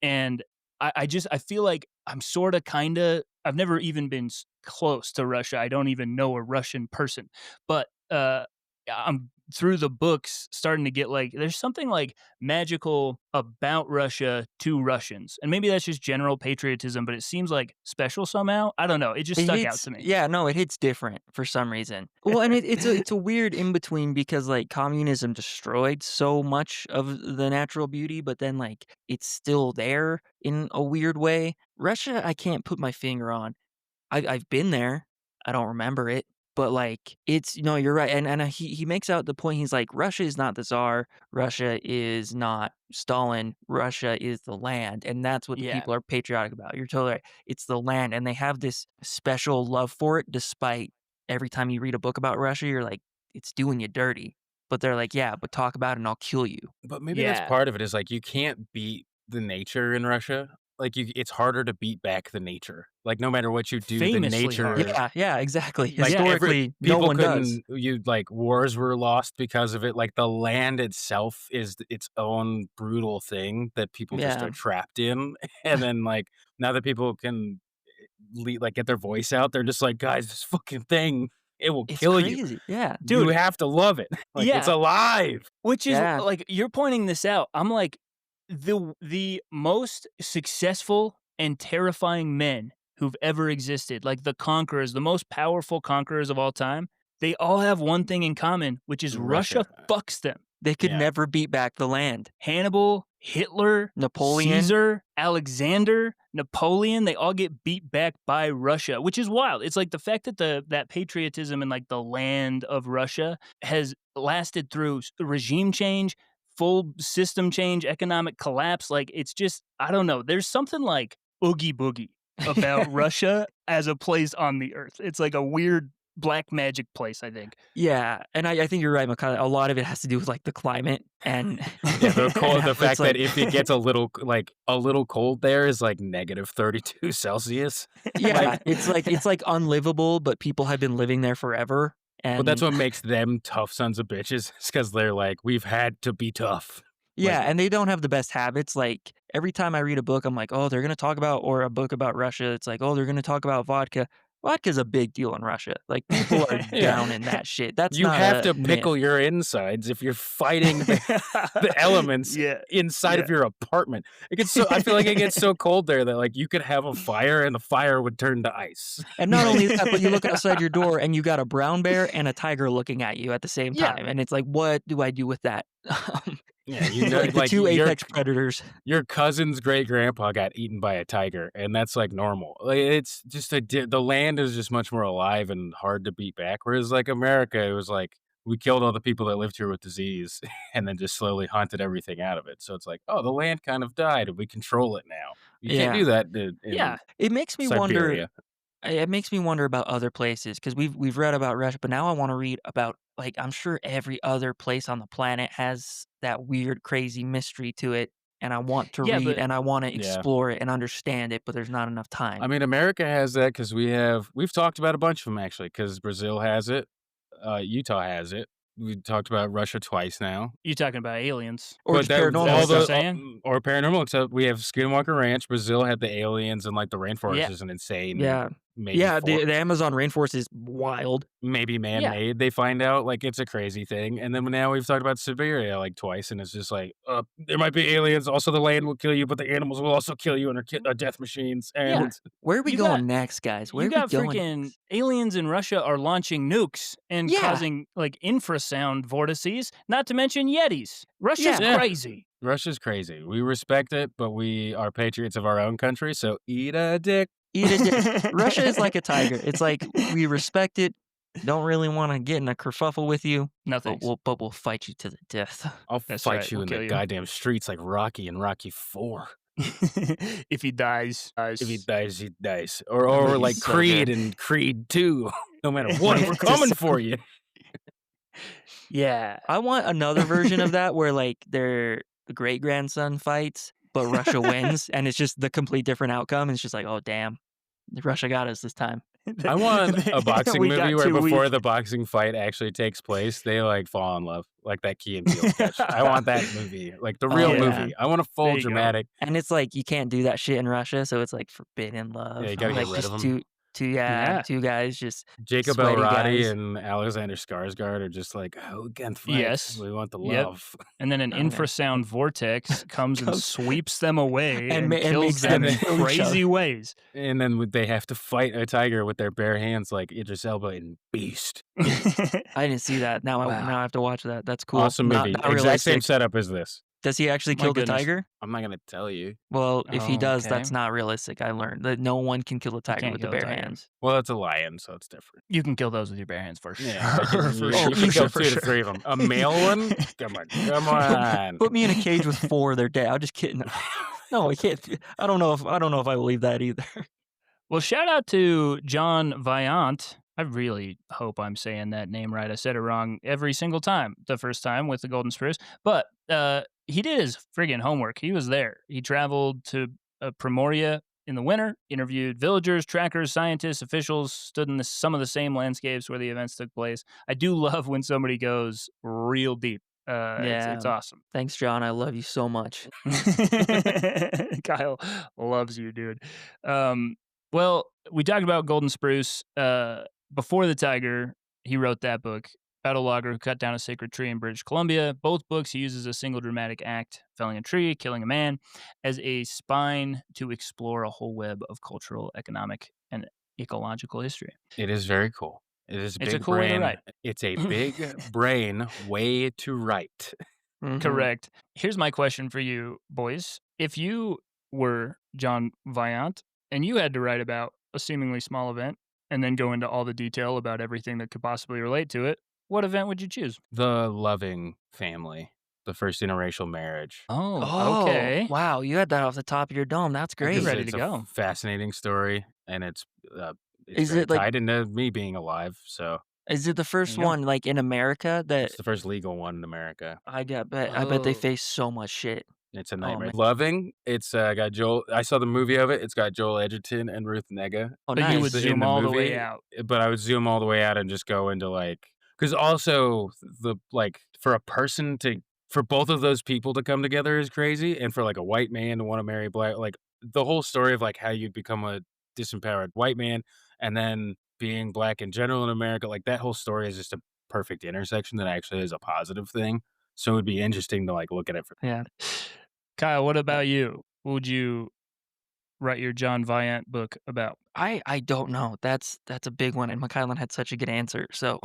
And I feel like I'm sort of kind of I've never even been close to Russia. I don't even know a Russian person, but I'm through the books starting to get like there's something like magical about Russia to Russians, and maybe that's just general patriotism, but it seems like special somehow. I don't know. It just It stuck out hits to me. yeah, no, it hits different for some reason. Well, and it's a weird in between because, like, communism destroyed so much of the natural beauty, but then, like, it's still there in a weird way. Russia, I can't put my finger on. I've been there. I don't remember it, but, like, it's no, you're right, and he makes out the point, he's like, "Russia is not the Tsar. Russia is not Stalin. Russia is the land," and that's what the Yeah, people are patriotic about. You're totally right. It's the land, and they have this special love for it despite every time you read a book about Russia, you're like, "It's doing you dirty." But they're like, "Yeah, but talk about it and I'll kill you." But maybe that's yeah, part of it is like you can't beat the nature in Russia. Like it's harder to beat back the nature. Like no matter what you do, the famously nature hard. Yeah, exactly. like Yeah. Historically, no people one does. couldn't you like wars were lost because of it. Like the land itself is its own brutal thing that people just Yeah. are trapped in. And then like now that people can like get their voice out, they're just like, guys, this fucking thing, it will It's kill you. crazy. Yeah. You Dude, have to love it. Like it's yeah. alive. Which is Yeah. like you're pointing this out. I'm like the most successful and terrifying men who've ever existed, like the conquerors, the most powerful conquerors of all time. They all have one thing in common, which is Russia Russia. fucks them. They could Yeah. never beat back the land. Hannibal, Hitler, Napoleon. Caesar, Alexander, Napoleon, they all get beat back by Russia, which is wild. It's like the fact that that patriotism and like the land of Russia has lasted through regime change, full system change, economic collapse. Like it's just, I don't know. There's something like oogie boogie about Russia as a place on the earth. It's like a weird black magic place, I think. Yeah, and I think you're right, Mikhail. A lot of it has to do with, like, the climate and Yeah, the cold, the it's fact that like if it gets a little cold there is like -32 Celsius. yeah, it's, like, unlivable, but people have been living there forever, But that's and what makes them tough sons of bitches. It's because they're like, we've had to be tough. yeah, Like, and they don't have the best habits, like, every time I read a book, I'm like, "Oh, they're gonna talk about" or a book about Russia, it's like, "Oh, they're gonna talk about vodka." Vodka's a big deal in Russia, like, people are yeah, down in that shit. That's you not have a to myth. pickle your insides if you're fighting the elements Yeah. inside Yeah. of your apartment. It gets so I feel like it gets so cold there that like you could have a fire and the fire would turn to ice. And not only that, but you look outside your door and you got a brown bear and a tiger looking at you at the same Yeah. time, and it's like, "What do I do with that?" Yeah, you know, Like, the like 2 apex predators. your cousin's great grandpa got eaten by a tiger, and that's like normal. Like it's just the land is just much more alive and hard to beat back. Whereas like America, it was like we killed all the people that lived here with disease, and then just slowly hunted everything out of it. So it's like, oh, the land kind of died, and we control it now. You can't Yeah. do that Yeah. in It makes me wonder Siberia. it makes me wonder about other places because we've read about Russia, but now I wanna read about, like, I'm sure every other place on the planet has that weird, crazy mystery to it, and I want to Yeah, read, but and I wanna Yeah. explore it and understand it, but there's not enough I time. mean, America has that because we've talked about a bunch of them actually. Because Brazil has it, Utah has it. We talked about Russia twice now. you talking about aliens. Or But just that paranormal all That's what I'm stuff. the saying. or paranormal, except we have Skinwalker Ranch. Brazil had the aliens, and like the rainforest Yeah. is an insane, Yeah. maybe Yeah, the Amazon rainforest is wild. maybe Yeah. man-made. They find out like it's a crazy thing, and then now we've talked about Siberia like twice, and it's just like, there might be aliens. Also, the land will kill you, but the animals will also kill you, and are death machines. Yeah. And Where are we You going got next, guys? Where you are we got going freaking next? aliens in Russia are launching nukes and Yeah. causing like infrasound vortices, not to mention Yetis. Russia's Yeah. crazy. Russia's crazy. We respect it, but we are patriots of our own country. So eat a dick. Eat a dick. Russia is like a tiger. It's like, we respect it, don't really wanna get in a kerfuffle with you, No but thanks. we'll fight you to the death. I'll That's fight right, you we'll in kill the you. goddamn streets like Rocky and Rocky 4. If he dies, If he dies, he dies. Or That or movie's like so Creed good. and Creed 2. No matter what, we're coming for you. Yeah. I want another version of that where, like, the great-grandson fights, but Russia wins, and it's just the complete different outcome, it's just like, "Oh, damn. Russia got us this time." I want a boxing We movie got where 2 before weeks. the boxing fight actually takes place, they like fall in love, like that Key and Peele sketch. I want that movie, like the Oh, real Yeah. movie. I want a There full you go. dramatic. And it's like, you can't do that shit in Russia, so it's like forbidden love. Yeah, you gotta get Like, rid of just 'em. Yeah. 2 guys, just Jacob sweaty Elordi guys. and Alexander Skarsgård are just like, "Oh, we can fight. Yes. We want the Yep. love." And then an Okay. infrasound vortex comes and Goes- sweeps them away and and, ma- and kills makes them them in kill each crazy other. ways. And then they have to fight a tiger with their bare hands like Idris Elba in Beast. I didn't see that. Now Wow. I have to watch that. That's cool. Awesome movie. Not Exact same realistic. setup as this. Does he actually My kill the goodness. tiger? I'm not gonna tell you. Well, if he Oh, does, okay. that's not realistic. I learned that no one can kill a tiger can't with the kill a bare tiger. hands. Well, it's a lion, so it's different. You can kill those with your bare hands for sure. Yeah, I can, For you, sure. you for can sure, kill for 2 to sure. 3 of them. A male one? Come on, come on. Put me in a cage with 4, they're dead. I'm just kidding. No, I can't. I don't know if I believe that either. Well, shout out to John Vaillant. I really hope I'm saying that name right. I said it wrong every single time, the first time with the Golden Spruce. But he did his friggin' homework. He was there. He traveled to Primoria in the winter, interviewed villagers, trackers, scientists, officials, stood in some of the same landscapes where the events took place. I do love when somebody goes real deep. It's awesome. Thanks, John. I love you so much. Kyle loves you, dude. Well, we talked about Golden Spruce. Before the Tiger, he wrote that book, Battle Logger Who Cut Down a Sacred Tree in British Columbia. Both books, he uses a single dramatic act, felling a tree, killing a man, as a spine to explore a whole web of cultural, economic, and ecological history. It is very cool. It is It's a big cool way to brain. write. It's a big brain way to write. Correct. Here's my question for you, boys. If you were John Vaillant and you had to write about a seemingly small event and then go into all the detail about everything that could possibly relate to it, what event would you choose? The loving family, the first interracial marriage. Oh, Oh, okay. wow, you had that off the top of your dome. That's You're great. ready It's to a go. fascinating story, and it's Is very it like tied into me being alive. So is it the There first you go. one like in America that it's the first legal one in America. I bet they Oh. face so much shit. It's a Oh, nightmare. man. Loving. It's got Joel. I saw the movie of it. It's got Joel Edgerton and Ruth Negga. Oh, So you would nice. In zoom the all the way movie, out. but I would zoom all the way out and just go into because also for a person for both of those people to come together is crazy, and for like a white man to want to marry black, like the whole story of like how you'd become a disempowered white man and then being black in general in America, like that whole story is just a perfect intersection that actually is a positive thing. So it would be interesting to like look at it from. Yeah. Kyle, what about you? What would you write your John Vaillant book about? I don't know. That's a big one, and McKylan had such a good answer. So,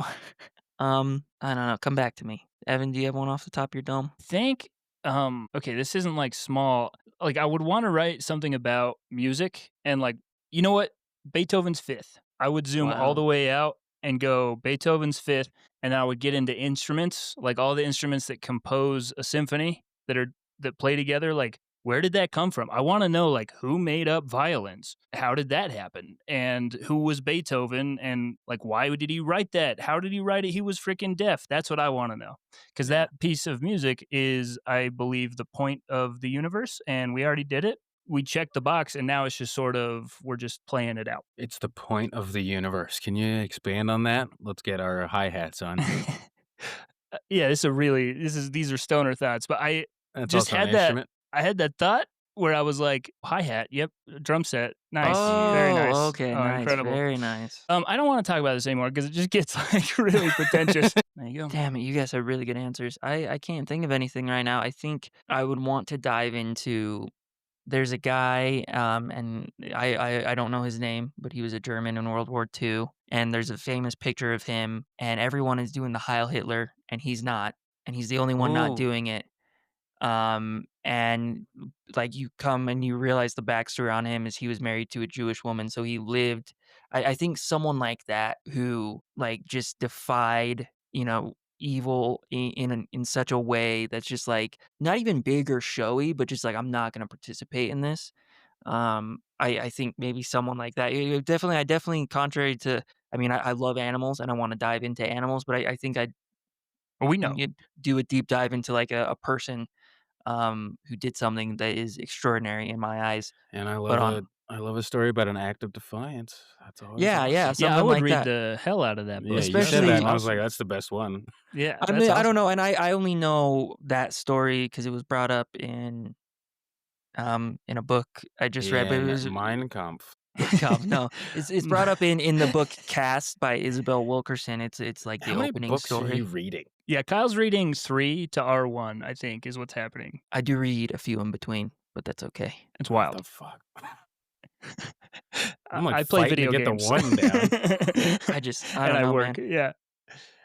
I don't know. Come back to me, Evan. Do you have one off the top of your dome? Think okay, this isn't like small. Like I would want to write something about music and like you know what? Beethoven's Fifth. I would zoom all Wow. the way out and go Beethoven's Fifth and I would get into instruments, like all the instruments that compose a symphony that play together like where did that come from? I want to know like who made up violins? How did that happen? And who was Beethoven and like why did he write that? How did he write it? He was freaking deaf. That's what I want to know because Yeah. that piece of music is, I believe, the point of the universe, and we already did it. We checked the box, and now it's just sort of we're just playing it out. It's the point of the universe. Can you expand on that? Let's get our hi-hats on. Yeah, these are stoner thoughts, but I That's just also an had that. instrument. I had that thought where I was like, hi hat, yep, drum set, nice, very nice, Oh, okay, oh, nice, incredible. very nice. I don't want to talk about this anymore because it just gets like really pretentious. There you go. Damn it, you guys have really good answers. I can't think of anything right now. I think I would want to dive into. There's a guy, and I don't know his name, but he was a German in World War II, and there's a famous picture of him, and everyone is doing the Heil Hitler, and he's not, and he's the only one not Ooh. doing it. And like you come and you realize the backstory on him is he was married to a Jewish woman, so he lived. I think someone like that who like just defied, evil in such a way that's just like not even big or showy, but just like I'm not going to participate in this. I think maybe someone like that. I definitely contrary to. I mean, I love animals and I want to dive into animals, but I think I'd We know. do a deep dive into like a person who did something that is extraordinary in my eyes. And I But love a story about an act of defiance. That's always yeah, awesome. yeah, Yeah, I something would like read that. the hell out of that book. Yeah, you said Especially- that, and I was like, that's the best one. Yeah, I that's mean, I awesome. don't know, and I only know that story because it was brought up in a book I just read, but it was Mein Kampf. no, it's brought up in the book Cast by Isabel Wilkerson. It's like the How many opening books are story. you reading? Yeah, Kyle's reading 3 to R1, I think, is what's happening. I do read a few in between, but that's okay. It's What wild. the fuck? I'm, like, I play fighting to video get the games. 1 down. I don't and I know, work. man. Yeah.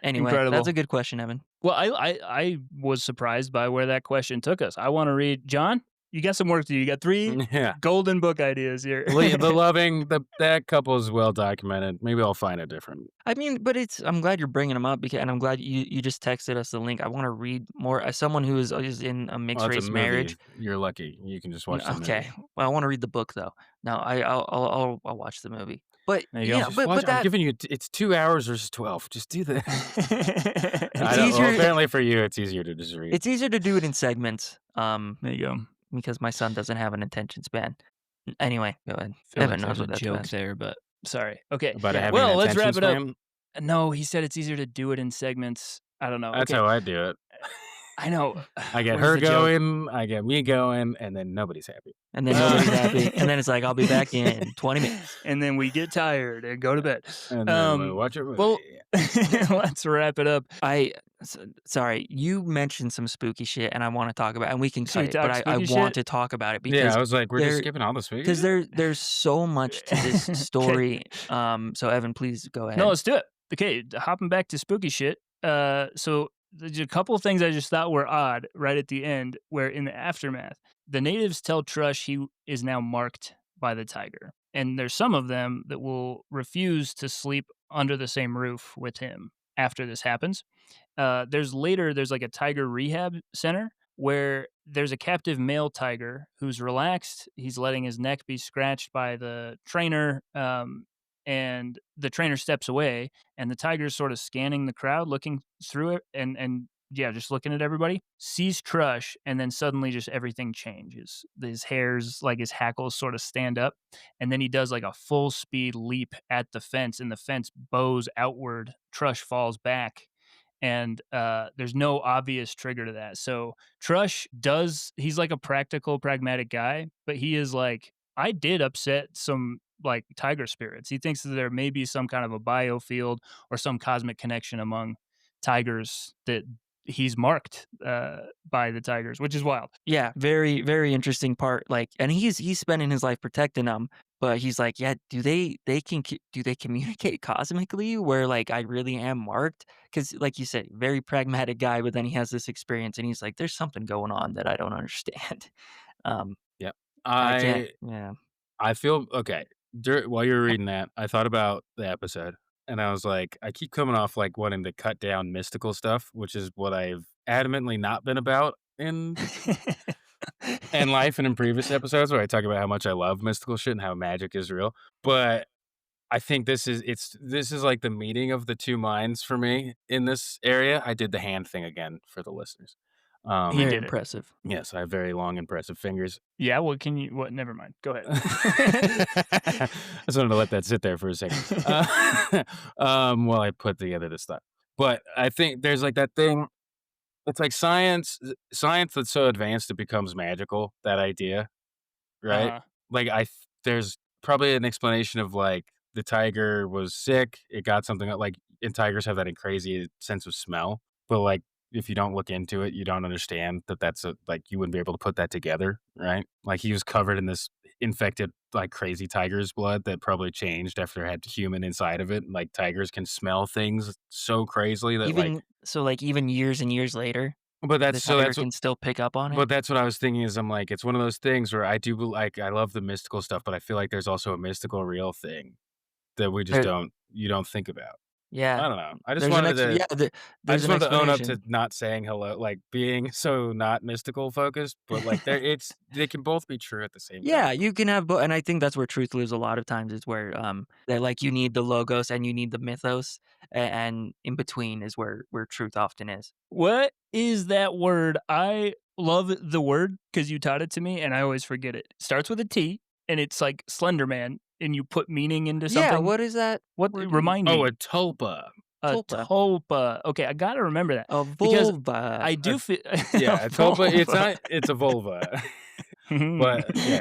Anyway, Incredible. that's a good question, Evan. Well, I was surprised by where that question took us. I want to read John. You got some work to do. You got 3 Yeah. golden book ideas here. The loving, that couple is well documented. Maybe I'll find a different. I mean, but I'm glad you're bringing them up and I'm glad you just texted us the link. I want to read more as someone who is in a mixed Oh, it's a race movie. marriage. You're lucky. You can just watch the movie. Okay, well, I want to read the book though. No, I'll watch the movie. But There you go. yeah, Just but watch, I'm that giving you. It's 2 hours versus 12. Just do that. It's easier- apparently for you, it's easier to just read. it's easier to do it in segments. There you go. Because my son doesn't have an attention span. Anyway, go ahead. Feel Evan like knows there's what a that's joke about. there, but sorry. Okay. About yeah. having Well, an let's wrap attention it up. span. No, he said it's easier to do it in segments. I don't know. That's Okay. how I do it. I know. I get Where's her the joke? going, I get me going, and then nobody's happy. And then nobody's happy. And then it's like, I'll be back in 20 minutes. And then we get tired and go to bed. And then we watch a movie. Well, let's wrap it up. Sorry, you mentioned some spooky shit, and I want to talk about it, and we can Should we cut it, talk but I spooky want shit? to talk about it yeah, because I was like, we're just there- skipping all this week. because there's so much to this Okay. story. So Evan, please go ahead. No, let's do it. Okay, hopping back to spooky shit. So there's a couple things I just thought were odd right at the end, where in the aftermath, the natives tell Trush he is now marked by the tiger. And there's some of them that will refuse to sleep under the same roof with him after this happens. There's like a tiger rehab center where there's a captive male tiger who's relaxed. He's letting his neck be scratched by the trainer, and the trainer steps away, and the tiger's sort of scanning the crowd, looking through it, and yeah, just looking at everybody. Sees Trush, and then suddenly just everything changes. His hairs, like his hackles, sort of stand up, and then he does like a full speed leap at the fence, and the fence bows outward. Trush falls back, and there's no obvious trigger to that. So Trush he's like a practical, pragmatic guy, but he is like, I did upset some like tiger spirits. He thinks that there may be some kind of a biofield or some cosmic connection among tigers that he's marked by the tigers, which is wild. Yeah, very, very interesting part. Like, and he's spending his life protecting them, but he's like, yeah, do they communicate cosmically where like I really am marked? Because like you said, very pragmatic guy, but then he has this experience, and he's like, there's something going on that I don't understand. um, Yep. I can't. I Yeah, I feel okay. While you were reading that, I thought about the episode, and I was like, I keep coming off like wanting to cut down mystical stuff, which is what I've adamantly not been about in life and in previous episodes where I talk about how much I love mystical shit and how magic is real. But I think this is like the meeting of the two minds for me in this area. I did the hand thing again for the listeners. He very did it. impressive. Yes, I have very long, impressive fingers. Yeah. What can you? What? Never mind. Go ahead. I just wanted to let that sit there for a second, while I put together this stuff. But I think there's like that thing. It's like science that's so advanced it becomes magical. That idea, right? uh, Like there's probably an explanation of like the tiger was sick. It got something like, and tigers have that crazy sense of smell. But like if you don't look into it, you don't understand that that's a like you wouldn't be able to put that together, right? Like he was covered in this infected like crazy tiger's blood that probably changed after it had human inside of it. Like tigers can smell things so crazily that like, Even so, like even years and years later, but the tiger can still pick up on it. that's what I was thinking is I'm like, it's one of those things where I do like I love the mystical stuff, but I feel like there's also a mystical real thing that we just There, don't think about. yeah, I don't know. there's an yeah, I there's just an wanted to own up to explanation. not saying hello, like being so not mystical focused, but like they can both be true at the same Yeah, time. you can have both, and I think that's where truth lives a lot of times is where that like you need the logos and you need the mythos, and in between is where truth often is. what is that word? I love the word because you taught it to me, and I always forget it. Starts with a T, and it's like Slender Man, and you put meaning into Yeah, something. what is that What? word? Remind Oh, a me. tulpa. A Tulpa, tulpa. Okay, I gotta remember that a because vulva. I A do feel Yeah, a tulpa. It's a vulva. But yeah,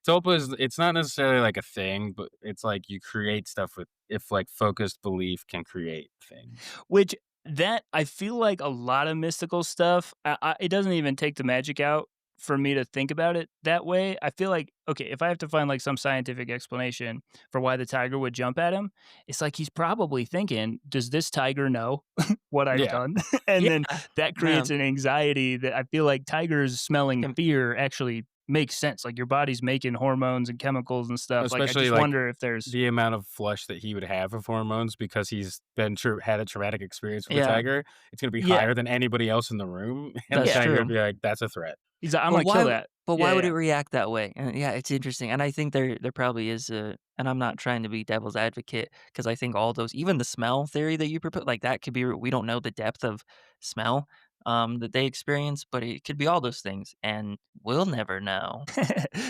tulpa is it's not necessarily like a thing, but it's like you create stuff with if like focused belief can create things. Which that I feel like a lot of mystical stuff, it doesn't even take the magic out for me to think about it that way. I feel like, okay, if I have to find like some scientific explanation for why the tiger would jump at him, it's like he's probably thinking, does this tiger know what I've Yeah. done? And Yeah, then that yeah, creates an anxiety that I feel like tigers smelling can- fear actually makes sense. Like your body's making hormones and chemicals and stuff. Like I Especially just like wonder if there's the amount of flush that he would have of hormones because he's had a traumatic experience with a yeah, tiger, it's gonna be yeah, higher than anybody else in the room, and the that's yeah. tiger would true. be like, "That's a threat." He's like, I'm But gonna kill why that. but Yeah, why would yeah. it react that way? And yeah, it's interesting, and I think there probably is a, and I'm not trying to be devil's advocate because I think all those, even the smell theory that you propose, like, that could be we don't know the depth of smell, that they experience, but it could be all those things, and we'll never know.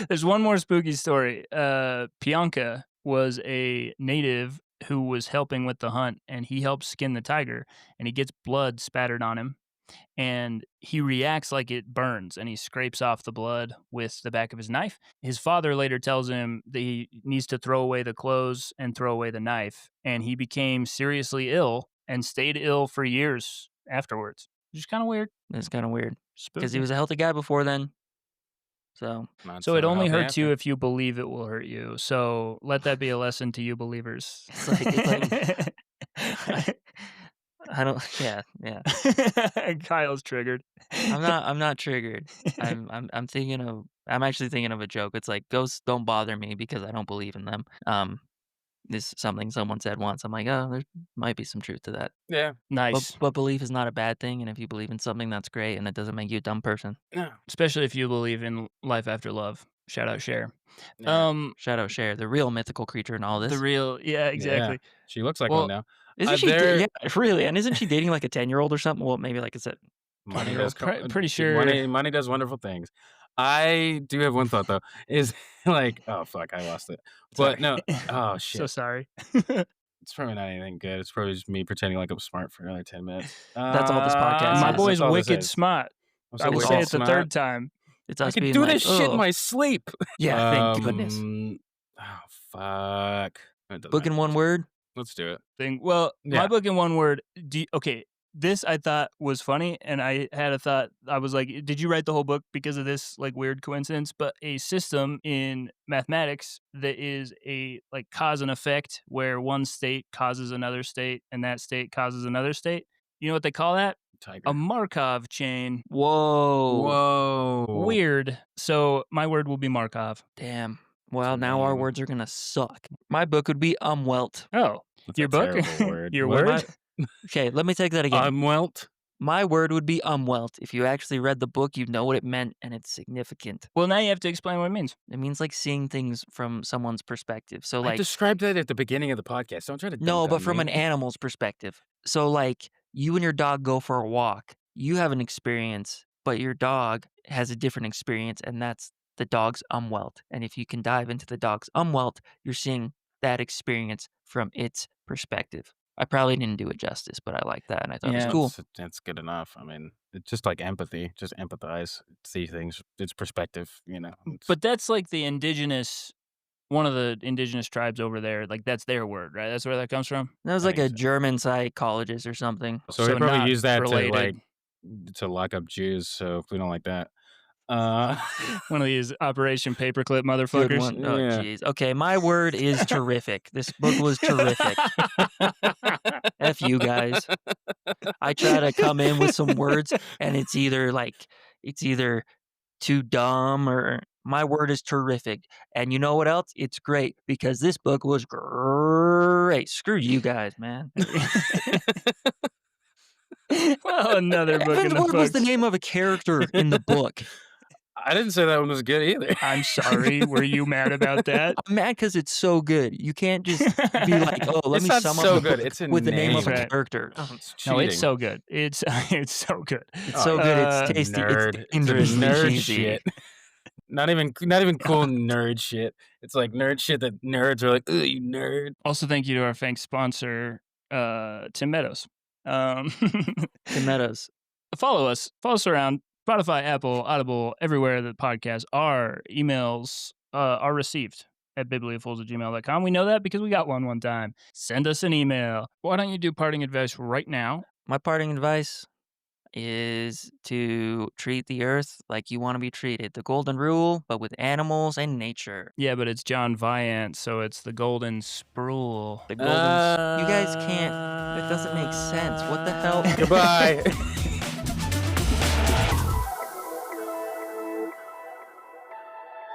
There's one more spooky story. Pianka was a native who was helping with the hunt, and he helps skin the tiger, and he gets blood spattered on him, and he reacts like it burns, and he scrapes off the blood with the back of his knife. His father later tells him that he needs to throw away the clothes and throw away the knife, and he became seriously ill and stayed ill for years afterwards. Which is kind of weird, It's kinda weird because he spooky. was a healthy guy before then, so Not So it so only healthy hurts you after. if you believe it will hurt you. So let that be a lesson to you believers. it's like I don't. Yeah, yeah. Kyle's triggered. I'm not triggered. I'm thinking of. I'm actually thinking of a joke. It's like ghosts don't bother me because I don't believe in them. This is something someone said once. I'm like, oh, there might be some truth to that. Yeah. Nice. But belief is not a bad thing, and if you believe in something, that's great, and it doesn't make you a dumb person. No. Especially if you believe in life after love. Shout out Cher. Yeah. Shout out Cher, the real mythical creature in all this. The real, yeah, exactly. Yeah. She looks like Well, one now. Isn't she? there- Yeah, really. And isn't she dating like a 10-year-old or something? Well, maybe like it's a Money 20-year-old. does Pretty sure. money does wonderful things. I do have one thought though. Is like, oh fuck, I lost it. But no, oh So shit. sorry. It's probably not anything good. It's probably just me pretending like I'm smart for another 10 minutes. That's all this podcast My is. boy's That's all this wicked is. smart. I'm I so will wicked say it the smart. third time. It's I us can being do like, this shit in "Oh, my sleep. yeah, thank goodness." Oh fuck. It doesn't Book in matter. one word. Let's do it. Thing. Well, Yeah. my book in one word. Okay, this I thought was funny, and I had a thought. I was like, did you write the whole book because of this like weird coincidence? But a system in mathematics that is a like cause and effect, where one state causes another state, and that state causes another state. You know what they call that? Tiger. A Markov chain. Whoa. Whoa. Weird. So my word will be Markov. Damn. Well, now our name. words are gonna suck. My book would be umwelt. Oh, That's your a book? terrible word. Your What? word? Okay, let me take that again. Umwelt? My word would be umwelt. If you actually read the book, you'd know what it meant, and it's significant. Well, now you have to explain what it means. It means like seeing things from someone's perspective. So I like described that at the beginning of the podcast. Don't try to no, dunk but on from me. an animal's perspective. So like you and your dog go for a walk. You have an experience, but your dog has a different experience, and that's the dog's umwelt. And if you can dive into the dog's umwelt, you're seeing that experience from its perspective. I probably didn't do it justice, but I like that, and I thought it Yeah. was cool. That's good enough. I mean, it's just like empathy. Just empathize. See things. It's perspective, you know. But that's like the indigenous, one of the indigenous tribes over there. Like that's their word, right? That's where that comes from. That was I like think a so. German psychologist or something. So we so probably not use that related. to lock up Jews. So we don't like that. One of these Operation Paperclip Good motherfuckers. one. Oh, Yeah. jeez. Okay, my word is terrific. This book was terrific. F you guys. I try to come in with some words, and it's either too dumb or my word is terrific. And you know what else? It's great because this book was great. Screw you guys, man. Well, another book in Evan's the word was the books. name of a character in the book. I didn't say that one was good either. I'm sorry. Were you mad about that? I'm mad because it's so good. You can't just be like, oh, let It's me not sum so up the good. book It's a with the name of a name. Right. character. Oh, it's No, it's cheating. so good. It's so good. It's so good. It's tasty. Nerd. It's dangerously nerd cheesy. shit. Not even cool nerd shit. It's like nerd shit that nerds are like, ugh, you nerd. Also, thank you to our thanks sponsor, Tim Meadows. Tim Meadows. Follow us around Spotify, Apple, Audible, everywhere that podcasts are. Emails are received at bibliofools@gmail.com. We know that because we got one time. Send us an email. Why don't you do parting advice right now? My parting advice is to treat the earth like you want to be treated. The golden rule, but with animals and nature. Yeah, but it's John Vaillant, so it's the golden sprule. The golden. You guys can't. It doesn't make sense. What the hell? Goodbye.